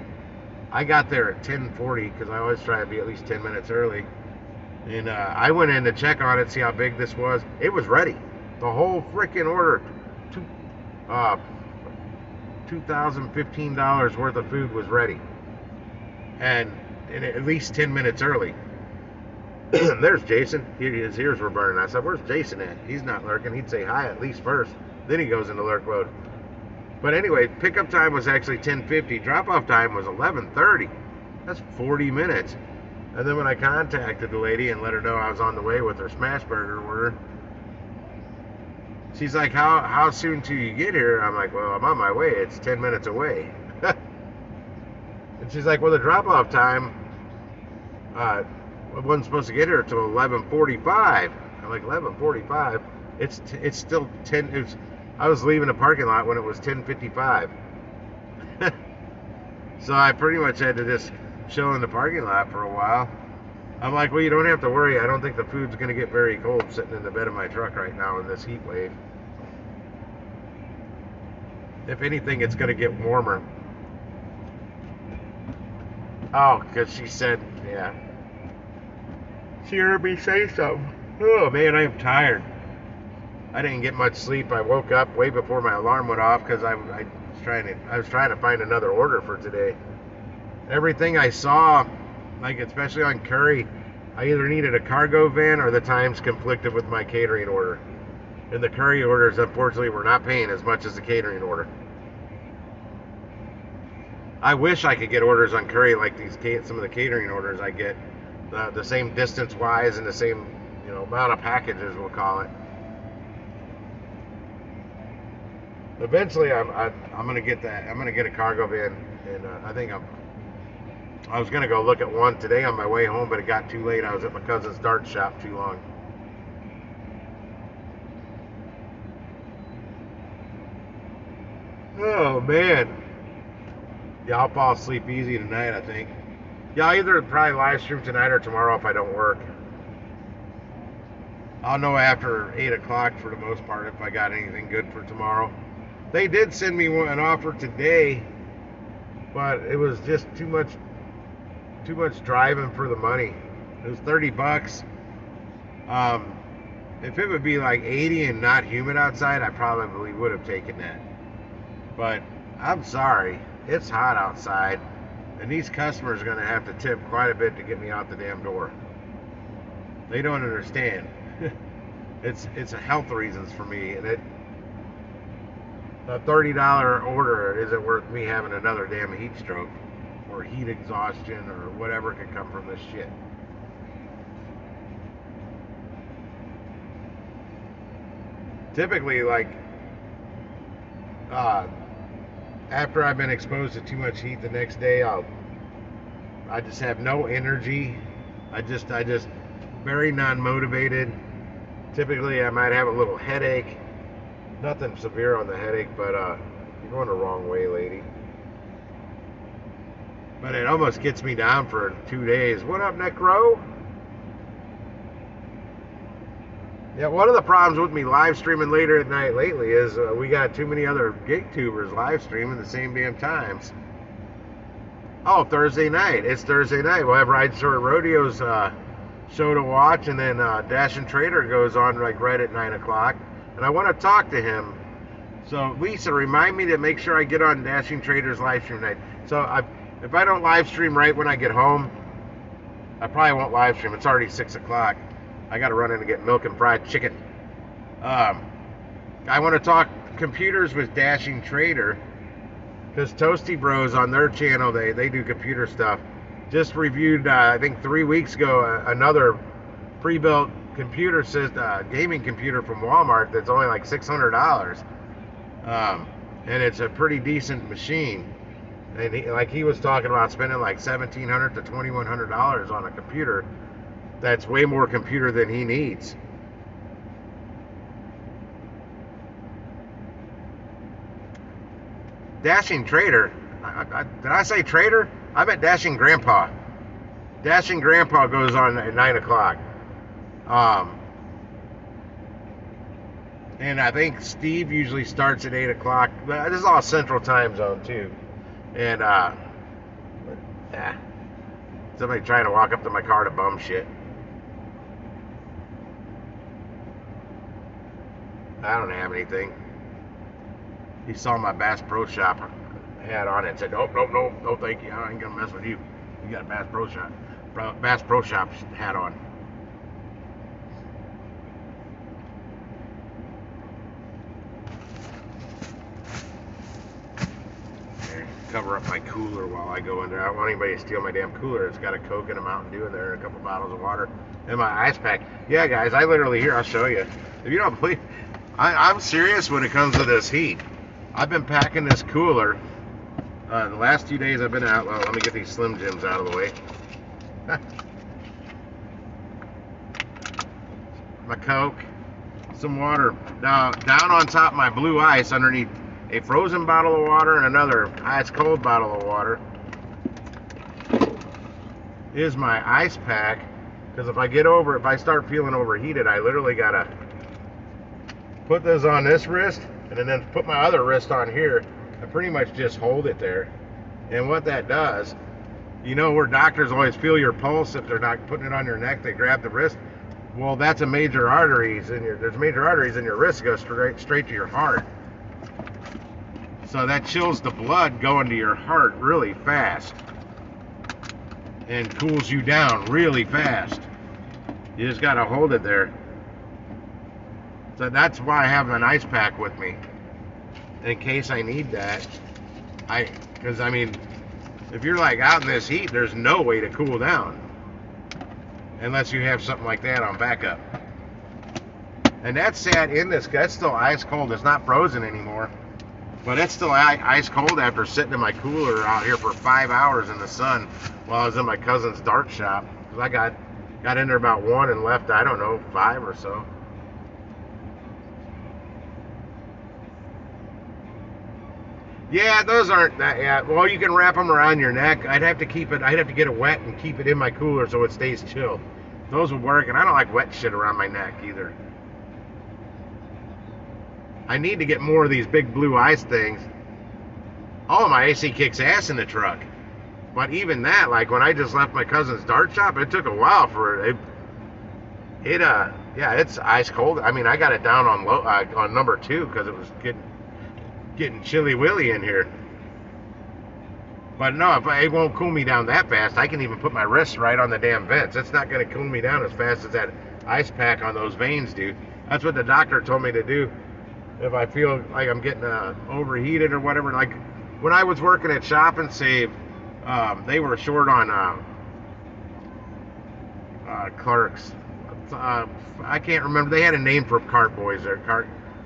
I got there at 10:40 because I always try to be at least 10 minutes early. And I went in to check on it, see how big this was. It was ready. The whole freaking order, $2,015 worth of food was ready, and at least 10 minutes early. There's Jason. His ears were burning. I said, "Where's Jason at? He's not lurking. He'd say hi at least first. Then he goes into lurk mode." But anyway, pickup time was actually 10:50. Drop-off time was 11:30. That's 40 minutes. And then when I contacted the lady and let her know I was on the way with her smash burger order, she's like, how soon till you get here? I'm like, well, I'm on my way. It's 10 minutes away. And she's like, well, the drop-off time, I wasn't supposed to get here until 11:45. I'm like, 11:45? It's still 10. I was leaving the parking lot when it was 10:55. So I pretty much had to just chill in the parking lot for a while. I'm like, well, you don't have to worry. I don't think the food's going to get very cold sitting in the bed of my truck right now in this heat wave. If anything, it's going to get warmer. Oh, because she said, yeah. She heard me say something. Oh, man, I am tired. I didn't get much sleep. I woke up way before my alarm went off because I was trying to find another order for today. Everything I saw, like especially on Curry, I either needed a cargo van or the times conflicted with my catering order. And the Curry orders, unfortunately, were not paying as much as the catering order. I wish I could get orders on Curry like some of the catering orders I get, the same distance-wise and the same amount of packages, we'll call it. Eventually, I'm gonna get that. I'm gonna get a cargo van, and I think I was gonna go look at one today on my way home, but it got too late. I was at my cousin's dart shop too long. Oh man, yeah, I'll fall asleep easy tonight, I think. Yeah, I'll either probably live stream tonight or tomorrow if I don't work. I'll know after 8 o'clock for the most part if I got anything good for tomorrow. They did send me an offer today, but it was just too much driving for the money. It was $30. If it would be like 80 and not humid outside, I probably would have taken that. But I'm sorry, it's hot outside, and these customers are going to have to tip quite a bit to get me out the damn door. They don't understand. It's a health reasons for me, and a $30 order isn't worth me having another damn heat stroke or heat exhaustion or whatever could come from this shit. Typically, like after I've been exposed to too much heat the next day, I just have no energy. I just very non-motivated. Typically, I might have a little headache. Nothing severe on the headache, but you're going the wrong way, lady. But it almost gets me down for 2 days. What up, Necro? Yeah, one of the problems with me live streaming later at night lately is we got too many other gig tubers live streaming the same damn times. Oh, Thursday night. It's Thursday night. We'll have Ride Short Rodeo's show to watch, and then Dashing Trader goes on like right at 9 o'clock. And I want to talk to him. So, Lisa, remind me to make sure I get on Dashing Trader's live stream night. So, if I don't live stream right when I get home, I probably won't live stream. It's already 6 o'clock. I got to run in and get milk and fried chicken. I want to talk computers with Dashing Trader, because Toasty Bros on their channel, they do computer stuff. Just reviewed, I think 3 weeks ago, another pre-built computer system, gaming computer from Walmart that's only like $600, and it's a pretty decent machine. And he was talking about spending like $1,700 to $2,100 on a computer that's way more computer than he needs. Dashing Trader, did I say Trader? I meant Dashing Grandpa. Dashing Grandpa goes on at 9 o'clock. And I think Steve usually starts at 8 o'clock. But this is all Central Time Zone too. And somebody trying to walk up to my car to bum shit. I don't have anything. He saw my Bass Pro Shop hat on it and said, "Nope, no, thank you. I ain't gonna mess with you. You got a Bass Pro Shop hat on." cover up my cooler while I go in there. I don't want anybody to steal my damn cooler. It's got a Coke and a Mountain Dew in there and a couple bottles of water and my ice pack. Yeah, guys, I literally here. I'll show you. If you don't believe, I'm serious when it comes to this heat. I've been packing this cooler. The last 2 days I've been out. Well, let me get these Slim Jims out of the way. My Coke, some water. Now, down on top of my blue ice, underneath a frozen bottle of water and another ice cold bottle of water, is my ice pack. Because if I start feeling overheated, I literally gotta put this on this wrist and then put my other wrist on here and pretty much just hold it there. And what that does, you know where doctors always feel your pulse if they're not putting it on your neck, they grab the wrist. Well, that's a major arteries in there's major arteries in your wrist that go straight to your heart. So that chills the blood going to your heart really fast and cools you down really fast. You just gotta hold it there. So that's why I have an ice pack with me, in case I need that. Because I mean, if you're like out in this heat, there's no way to cool down unless you have something like that on backup. And that's sat in this. That's still ice cold. It's not frozen anymore, but it's still ice cold after sitting in my cooler out here for 5 hours in the sun while I was in my cousin's dart shop. Because I got in there about 1 and left, I don't know, 5 or so. Yeah, those aren't that. Yeah, well, you can wrap them around your neck. I'd have to get it wet and keep it in my cooler so it stays chilled. Those would work, and I don't like wet shit around my neck either. I need to get more of these big blue ice things. Oh, my AC kicks ass in the truck. But even that, like when I just left my cousin's dart shop, it took a while for it. Yeah, it's ice cold. I mean, I got it down on number 2 because it was getting chilly willy in here. But no, it won't cool me down that fast. I can even put my wrists right on the damn vents. It's not going to cool me down as fast as that ice pack on those veins do. That's what the doctor told me to do if I feel like I'm getting overheated or whatever. Like when I was working at Shop and Save, they were short on clerks. I can't remember. They had a name for cart boys there.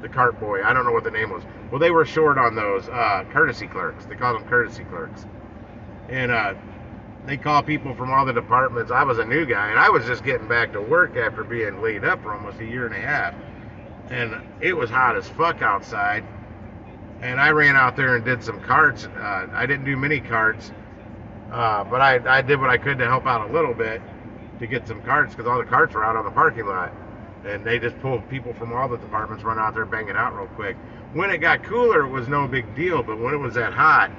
The cart boy. I don't know what the name was. Well, they were short on those courtesy clerks. They call them courtesy clerks. And they call people from all the departments. I was a new guy, and I was just getting back to work after being laid up for almost a year and a half. And it was hot as fuck outside. And I ran out there and did some carts. I didn't do many carts, but I did what I could to help out a little bit to get some carts because all the carts were out on the parking lot. And they just pulled people from all the departments, run out there, bang it out real quick. When it got cooler, it was no big deal. But when it was that hot,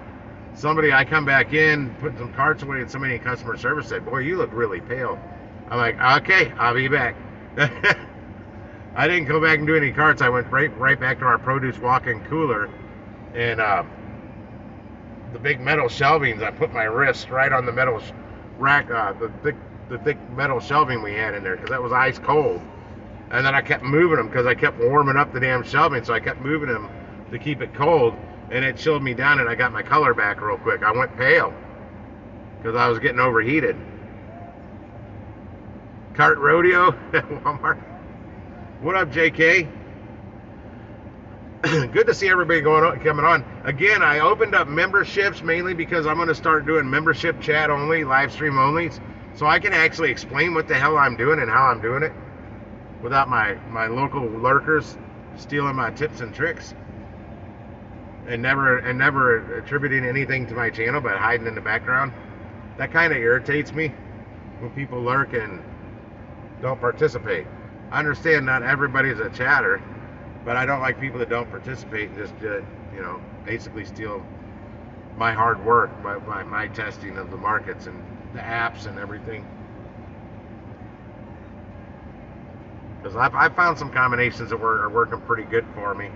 I come back in, put some carts away, and somebody in customer service said, "Boy, you look really pale." I'm like, "Okay, I'll be back." I didn't go back and do any carts. I went right back to our produce walk-in cooler, and the big metal shelvings. I put my wrist right on the metal rack, the thick metal shelving we had in there, because that was ice cold. And then I kept moving them because I kept warming up the damn shelving, so I kept moving them to keep it cold, and it chilled me down, and I got my color back real quick. I went pale because I was getting overheated. Cart rodeo at Walmart. What up, JK? Good to see everybody coming on. Again, I opened up memberships mainly because I'm going to start doing membership chat only, live stream only, so I can actually explain what the hell I'm doing and how I'm doing it without my local lurkers stealing my tips and tricks and never attributing anything to my channel but hiding in the background. That kind of irritates me when people lurk and don't participate. I understand not everybody's a chatter, but I don't like people that don't participate and just basically steal my hard work, my testing of the markets and the apps and everything. Because I found some combinations that are working pretty good for me.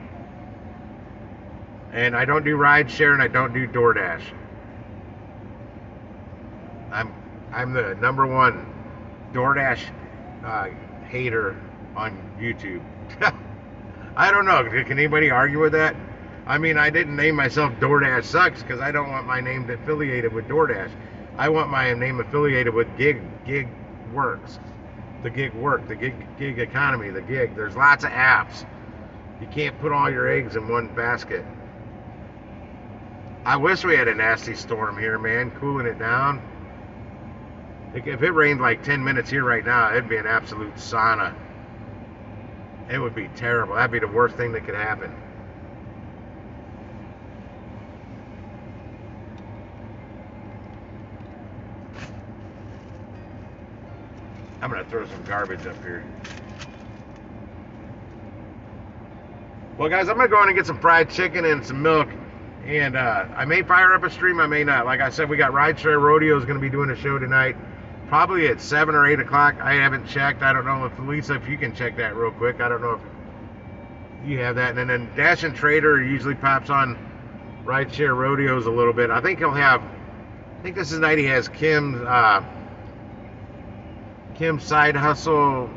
And I don't do rideshare and I don't do DoorDash. I'm the #1 DoorDash hater on YouTube. I don't know. Can anybody argue with that? I mean, I didn't name myself DoorDash Sucks because I don't want my name affiliated with DoorDash. I want my name affiliated with Gig Works, the gig work, the gig economy, the gig. There's lots of apps. You can't put all your eggs in one basket. I wish we had a nasty storm here, man, cooling it down. If it rained like 10 minutes here right now, it'd be an absolute sauna. It would be terrible. That'd be the worst thing that could happen. I'm gonna throw some garbage up here. Well, guys, I'm gonna go in and get some fried chicken and some milk, and I may fire up a stream, I may not. Like I said, we got Rideshare Rodeo is gonna be doing a show tonight, probably at 7 or 8 o'clock. I haven't checked. I don't know if Lisa, if you can check that real quick. I don't know if you have that. And then Dash and Trader usually pops on Rideshare Rodeos a little bit. I think he'll have. I think this is the night he has Kim's Side Hustle.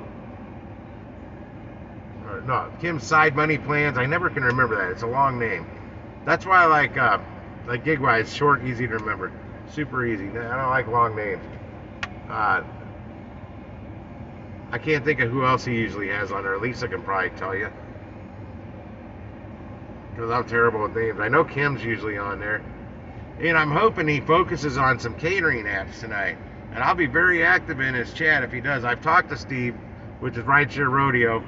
Or no, Kim's Side Money Plans. I never can remember that. It's a long name. That's why I like Gigwise, short, easy to remember, super easy. I don't like long names. I can't think of who else he usually has on there. Lisa can probably tell you, because I'm terrible with names. I know Kim's usually on there, and I'm hoping he focuses on some catering apps tonight. And I'll be very active in his chat if he does. I've talked to Steve, which is Rideshare Rodeo,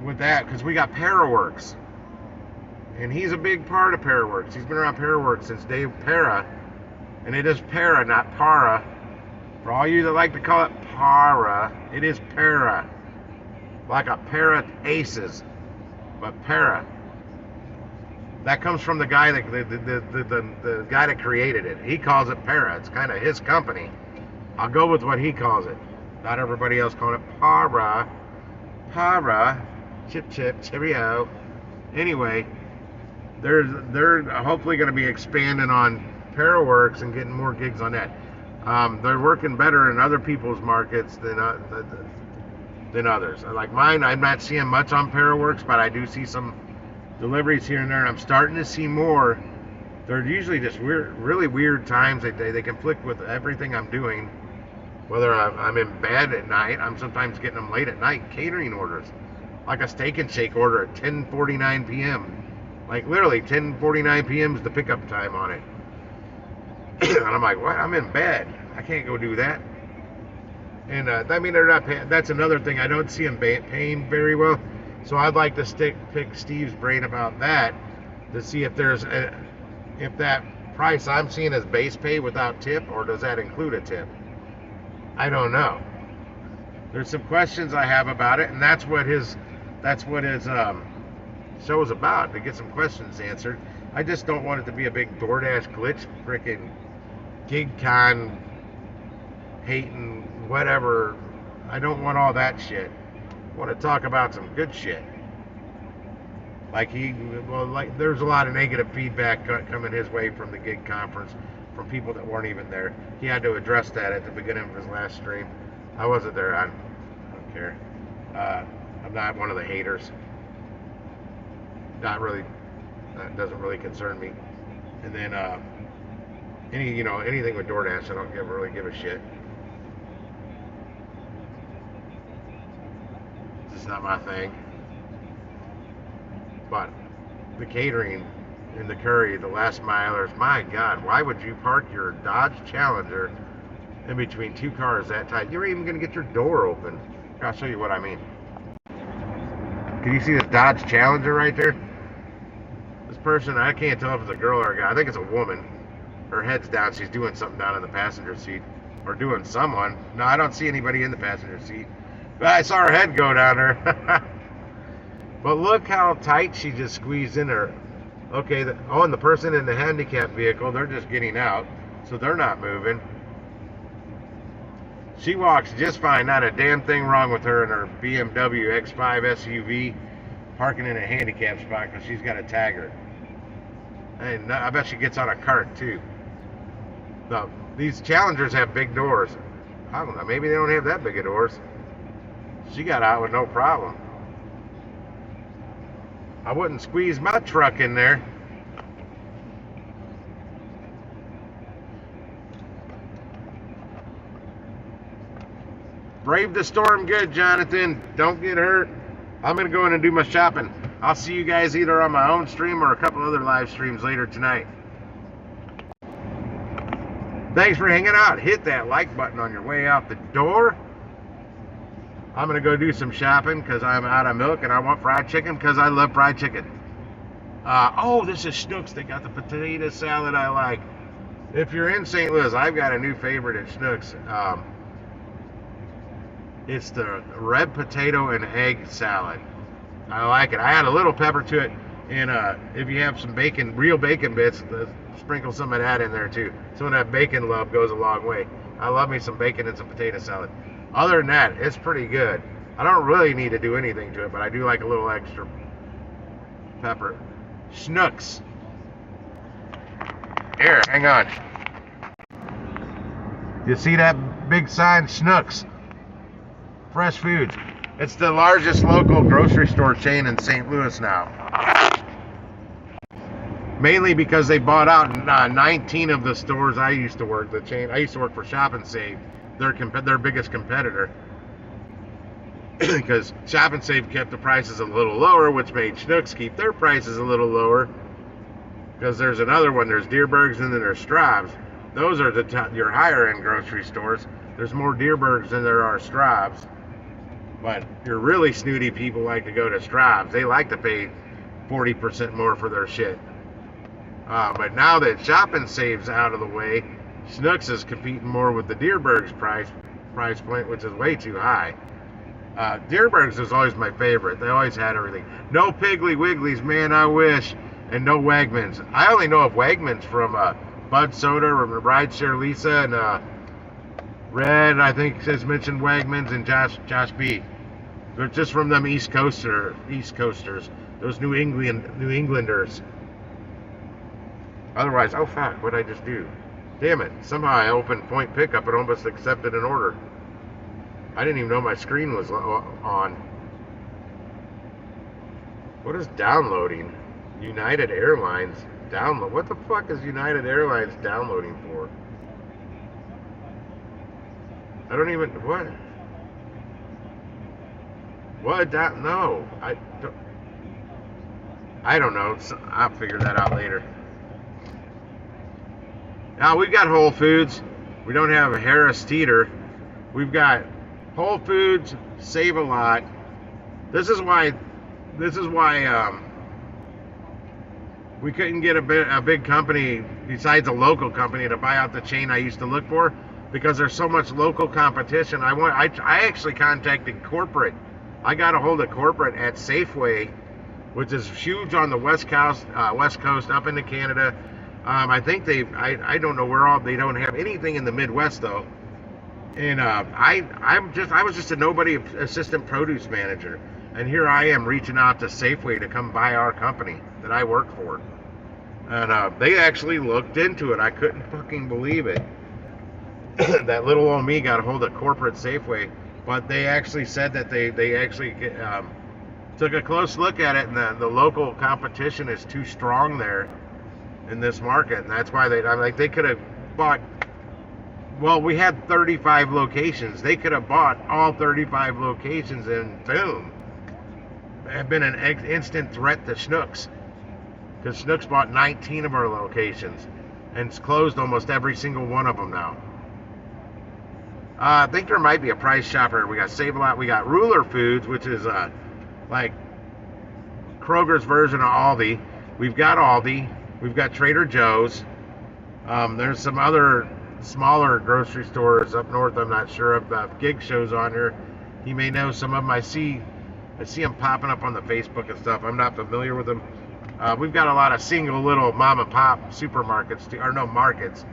with that, because we got Paraworks. And he's a big part of Paraworks. He's been around Paraworks since Dave Para. And it is Para, not Para. For all you that like to call it Para, it is Para. Like a pair of aces. But Para. That comes from the guy that the guy that created it. He calls it Para. It's kind of his company. I'll go with what he calls it. Not everybody else calling it Para. Para. Chip chip. Cheerio. Anyway, they're hopefully going to be expanding on Paraworks and getting more gigs on that. They're working better in other people's markets than others. Like mine, I'm not seeing much on Paraworks, but I do see some deliveries here and there. I'm starting to see more. They're usually just weird, really weird times. They conflict with everything I'm doing. Whether I'm in bed at night, I'm sometimes getting them late at night, catering orders. Like a Steak and Shake order at 10:49 p.m. Like literally 10:49 p.m. is the pickup time on it. And I'm like, what? I'm in bed. I can't go do that. And I mean, they're not paying. That's another thing. I don't see them paying very well. So I'd like to pick Steve's brain about that to see if if that price I'm seeing is base pay without tip, or does that include a tip? I don't know. There's some questions I have about it, and that's what his show is about, to get some questions answered. I just don't want it to be a big DoorDash glitch, freaking GigCon hating whatever. I don't want all that shit. I want to talk about some good shit. Like there's a lot of negative feedback coming his way from the gig conference from people that weren't even there. He had to address that at the beginning of his last stream. I wasn't there. I don't care. I'm not one of the haters. Not really. That doesn't really concern me. And then anything with DoorDash, I don't really give a shit. It's just not my thing. But the catering and the curry, the last milers, my God, why would you park your Dodge Challenger in between two cars that tight? You're even going to get your door open. Here, I'll show you what I mean. Can you see this Dodge Challenger right there? This person, I can't tell if it's a girl or a guy. I think it's a woman. Her head's down. She's doing something down in the passenger seat. Or doing someone. No, I don't see anybody in the passenger seat. But I saw her head go down there. But look how tight she just squeezed in there. Okay, and the person in the handicapped vehicle, they're just getting out. So they're not moving. She walks just fine. Not a damn thing wrong with her and her BMW X5 SUV parking in a handicapped spot because she's got a tagger. And I bet she gets on a cart too. No, these Challengers have big doors. I don't know, maybe they don't have that big of doors. She got out with no problem. I wouldn't squeeze my truck in there. Brave the storm good, Jonathan. Don't get hurt. I'm going to go in and do my shopping. I'll see you guys either on my own stream or a couple other live streams later tonight. Thanks for hanging out. Hit that like button on your way out the door. I'm going to go do some shopping because I'm out of milk and I want fried chicken because I love fried chicken. Oh, this is Schnucks. They got the potato salad I like. If you're in St. Louis, I've got a new favorite at Schnucks. It's the red potato and egg salad. I like it. I add a little pepper to it, and if you have some bacon, real bacon bits, sprinkle some of that in there too. Some of that bacon love goes a long way. I love me some bacon and some potato salad. Other than that, it's pretty good. I don't really need to do anything to it, but I do like a little extra pepper. Schnucks. Here, hang on. You see that big sign, Schnucks? Fresh Foods. It's the largest local grocery store chain in St. Louis now. Mainly because they bought out 19 of the stores I used to work. The chain I used to work for Shop and Save, their biggest competitor. Because Shop and Save kept the prices a little lower, which made Schnucks keep their prices a little lower. Because there's another one. There's Dierbergs and then there's Straub's. Those are your higher end grocery stores. There's more Dierbergs than there are Straub's. But your really snooty people like to go to Straub's. They like to pay 40% more for their shit. But now that Shop and Save's out of the way, Schnucks is competing more with the Dierbergs price point, which is way too high. Dierbergs is always my favorite. They always had everything. No Piggly Wigglies, man, I wish. And no Wegmans. I only know of Wegmans from Bud Soda, from Rideshare Lisa, and Red, I think, has mentioned Wegmans, and Josh B. They're just from them East Coasters, those New Englanders. Otherwise, oh fuck, what'd I just do? Damn it, somehow I opened Point Pickup and almost accepted an order. I didn't even know my screen was on. What is downloading? United Airlines download. What the fuck is United Airlines downloading for? I don't even, what? What? No. I don't know. I'll figure that out later. Now, we've got Whole Foods. We don't have a Harris Teeter. We've got Whole Foods, Save a Lot. This is why we couldn't get a big company besides a local company to buy out the chain I used to look for, because there's so much local competition. I actually contacted corporate. I got a hold of corporate at Safeway, which is huge on the West Coast up into Canada. I think I don't know where all, they don't have anything in the Midwest though. And I was just a nobody assistant produce manager. And here I am reaching out to Safeway to come buy our company that I work for. And they actually looked into it. I couldn't fucking believe it. That little old me got a hold of corporate Safeway. But they actually said that they actually took a close look at it, and the local competition is too strong there in this market. And that's why they could have bought, well, we had 35 locations. They could have bought all 35 locations and boom. Have been an instant threat to Schnucks, because Schnucks bought 19 of our locations and it's closed almost every single one of them now. I think there might be a Price Chopper. We got Save a Lot. We got Ruler Foods, which is like Kroger's version of Aldi. We've got Aldi. We've got Trader Joe's. There's some other smaller grocery stores up north. I'm not sure if Gig shows on here. He may know some of them. I see them popping up on the Facebook and stuff. I'm not familiar with them. We've got a lot of single little mom and pop supermarkets, or no, markets,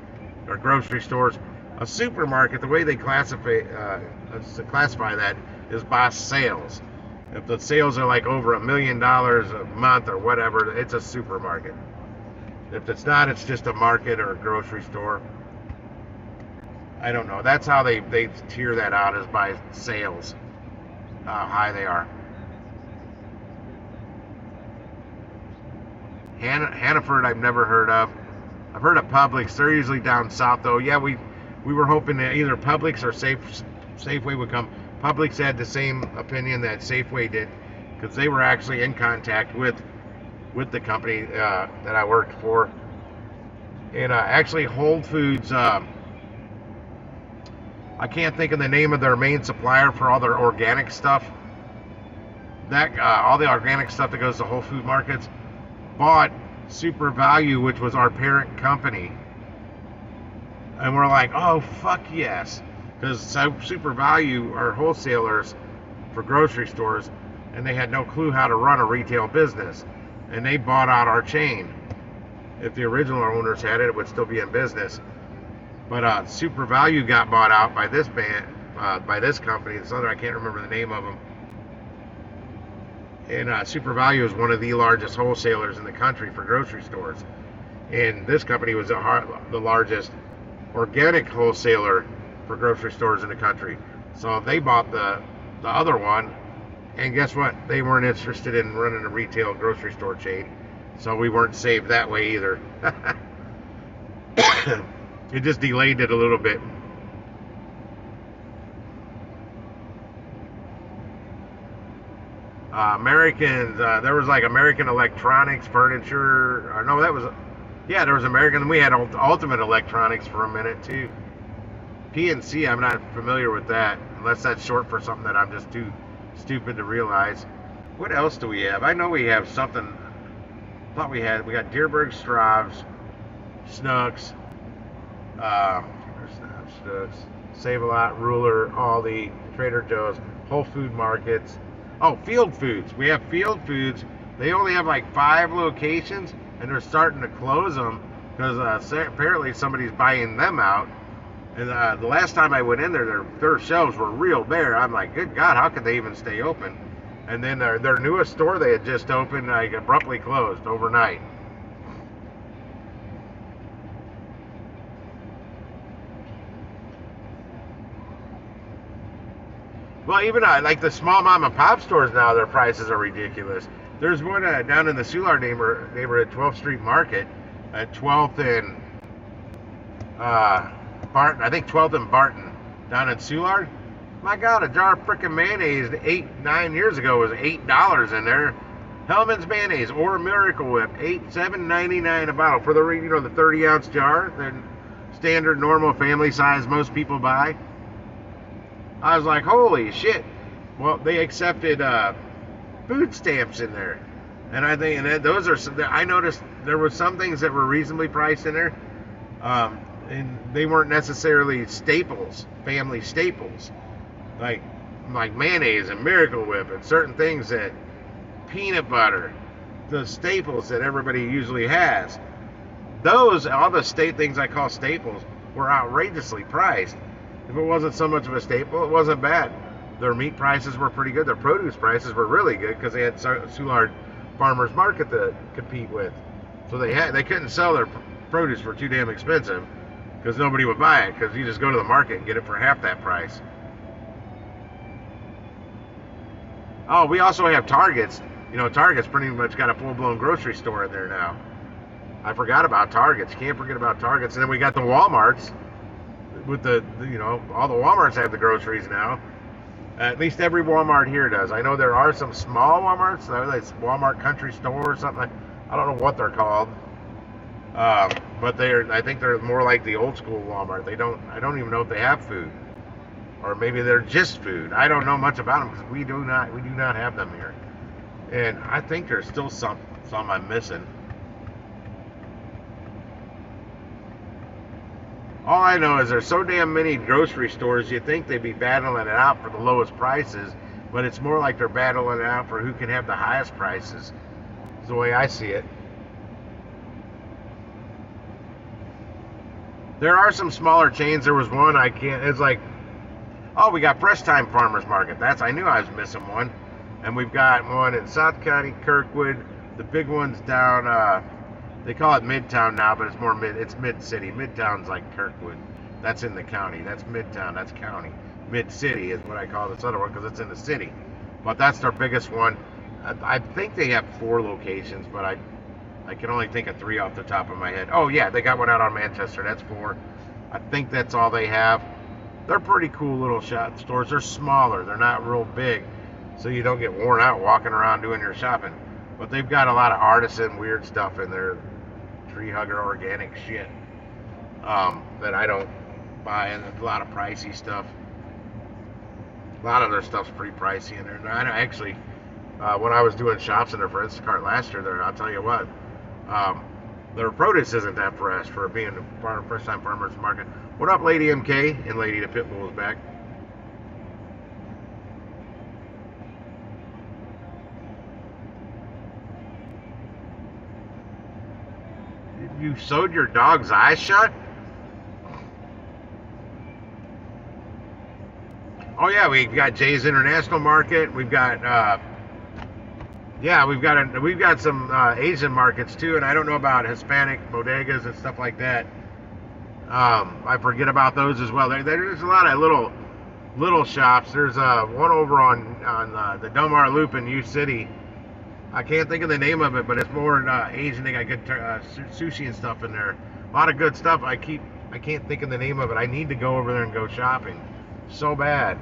or grocery stores. A supermarket, the way they classify that is by sales. If the sales are like over $1 million a month or whatever, it's a supermarket. If it's not, it's just a market or a grocery store. I don't know. That's how they tier that out, is by sales, how high they are. Hannaford I've never heard of. I've heard of Publix. They're usually down south though. Yeah, we were hoping that either Publix or Safeway would come. Publix had the same opinion that Safeway did, because they were actually in contact with the company that I worked for. And actually Whole Foods, I can't think of the name of their main supplier for all their organic stuff. That all the organic stuff that goes to Whole Food markets bought Super Value, which was our parent company. And we're like, oh fuck yes, because Super Value are wholesalers for grocery stores, and they had no clue how to run a retail business, and they bought out our chain. If the original owners had it, it would still be in business. But Super Value got bought out by this by this company. This other, I can't remember the name of them. And Super Value is one of the largest wholesalers in the country for grocery stores. And this company was the largest organic wholesaler for grocery stores in the country. So they bought the other one, and guess what? They weren't interested in running a retail grocery store chain. So we weren't saved that way either. It just delayed it a little bit. Americans, there was like American Electronics Furniture, or no, that was, yeah, there was American. We had Ultimate Electronics for a minute too. PNC, I'm not familiar with that, unless that's short for something that I'm just too stupid to realize. What else do we have? I know we have something. I thought we got Dearborn Straub's, Schnucks, Schnucks, Save-A-Lot, Ruler, Aldi, Trader Joe's, Whole Food Markets. Oh, Field Foods. We have Field Foods. They only have like 5 locations, and they're starting to close them because apparently somebody's buying them out. And the last time I went in there, their shelves were real bare. I'm like, good God, how could they even stay open? And then their newest store they had just opened, like, abruptly closed overnight. Well, even like the small mom and pop stores now, their prices are ridiculous. There's one down in the Soulard neighborhood, 12th Street Market, at 12th and Barton. I think 12th and Barton, down in Soulard. My God, a jar of frickin' mayonnaise 9 years ago was $8 in there. Hellman's mayonnaise or Miracle Whip, $7.99 a bottle for the the 30-ounce jar, the standard normal family size most people buy. I was like, holy shit. Well, they accepted food stamps in there. And I think those are some, I noticed there were some things that were reasonably priced in there. And they weren't necessarily staples, family staples. Like mayonnaise and Miracle Whip and certain things that peanut butter, the staples that everybody usually has. Those, all the things I call staples, were outrageously priced. If it wasn't so much of a staple, it wasn't bad. Their meat prices were pretty good. Their produce prices were really good because they had Soulard Farmers Market to compete with. So they couldn't sell their produce for too damn expensive because nobody would buy it, because you just go to the market and get it for half that price. Oh, we also have Targets. Target's pretty much got a full-blown grocery store in there now. I forgot about Targets. You can't forget about Targets. And then we got the Walmarts. With all the Walmarts have the groceries now. At least every Walmart here does. I know there are some small Walmarts, like Walmart Country Store or something. I don't know what they're called, but I think they're more like the old school Walmart. I don't even know if they have food, or maybe they're just food. I don't know much about them because we do not have them here. And I think there's still some I'm missing. All I know is there's so damn many grocery stores, you think they'd be battling it out for the lowest prices, but it's more like they're battling it out for who can have the highest prices. That's the way I see it. There are some smaller chains. There was one it's like, oh, we got Fresh Time Farmers Market. I knew I was missing one. And we've got one in South County, Kirkwood. The big one's down, they call it Midtown now, but it's Mid-City. Midtown's like Kirkwood. That's in the county. That's Midtown. That's county. Mid-City is what I call this other one because it's in the city. But that's their biggest one. I think they have 4 locations, but I can only think of 3 off the top of my head. Oh yeah, they got one out on Manchester. That's 4. I think that's all they have. They're pretty cool little shop stores. They're smaller. They're not real big, so you don't get worn out walking around doing your shopping. But they've got a lot of artisan weird stuff in there, tree hugger organic shit that I don't buy, and a lot of pricey stuff. A lot of their stuff's pretty pricey in there. And I actually, when I was doing shops in there for Instacart last year, there, I'll tell you what, their produce isn't that fresh for being a first-time farmer's market. What up, Lady MK? And Lady the Pitbull is back. You sewed your dog's eyes shut? Oh yeah, we've got Jay's International Market. We've got yeah, we've got some Asian markets too, and I don't know about Hispanic bodegas and stuff like that. I forget about those as well. There's a lot of little shops. There's one over on the Del Mar Loop in U City. I can't think of the name of it, but it's more Asian. They got good sushi and stuff in there. A lot of good stuff. I can't think of the name of it. I need to go over there and go shopping so bad,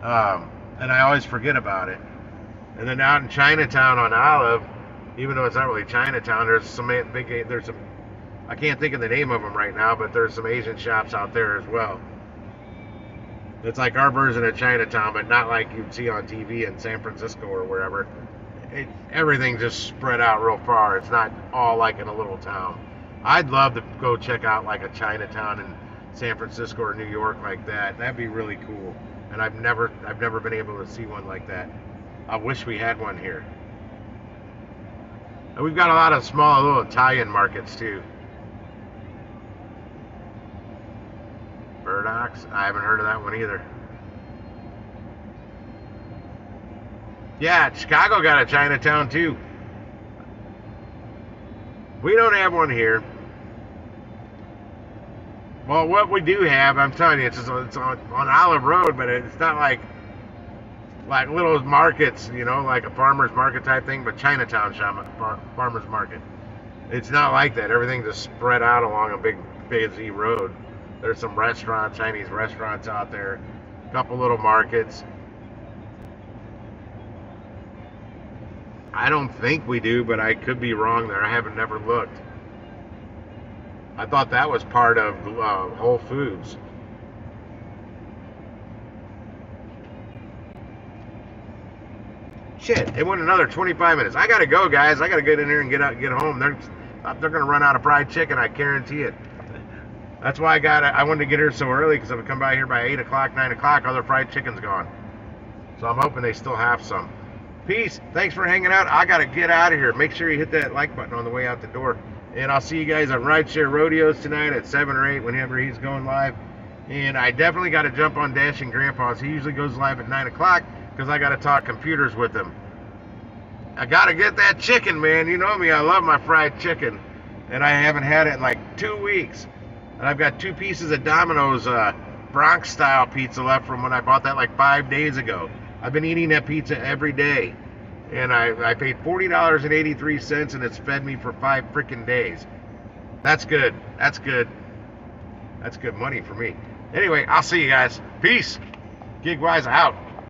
and I always forget about it. And then out in Chinatown on Olive, even though it's not really Chinatown, there's some I can't think of the name of them right now, but there's some Asian shops out there as well. It's like our version of Chinatown, but not like you'd see on TV in San Francisco or wherever. Everything's just spread out real far. It's not all like in a little town. I'd love to go check out like a Chinatown in San Francisco or New York like that. That'd be really cool. And I've never been able to see one like that. I wish we had one here. And we've got a lot of small little Italian markets too. Burdock's? I haven't heard of that one either. Yeah, Chicago got a Chinatown too. We don't have one here. Well, what we do have, I'm telling you, it's on Olive Road, but it's not like little markets, you know, like a farmer's market type thing, but Chinatown farmer's market. It's not like that. Everything's just spread out along a big busy road. There's some restaurants, Chinese restaurants out there, a couple little markets. I don't think we do, but I could be wrong there. I haven't never looked. I thought that was part of Whole Foods. Shit, it went another 25 minutes. I gotta go, guys. I gotta get in here and get home. They're gonna run out of fried chicken. I guarantee it. That's why I wanted to get here so early, because if I come by here by 8 o'clock, 9 o'clock, all the fried chicken's gone. So I'm hoping they still have some. Peace. Thanks for hanging out. I gotta get out of here. Make sure you hit that like button on the way out the door. And I'll see you guys on Rideshare Rodeos tonight at 7 or 8, whenever he's going live. And I definitely got to jump on Dashing Grandpa's. He usually goes live at 9 o'clock because I got to talk computers with him. I got to get that chicken, man. You know me. I love my fried chicken. And I haven't had it in like 2 weeks. And I've got 2 pieces of Domino's Bronx-style pizza left from when I bought that like 5 days ago. I've been eating that pizza every day. And I paid $40.83, and it's fed me for 5 freaking days. That's good. That's good. That's good money for me. Anyway, I'll see you guys. Peace. Gigwise out.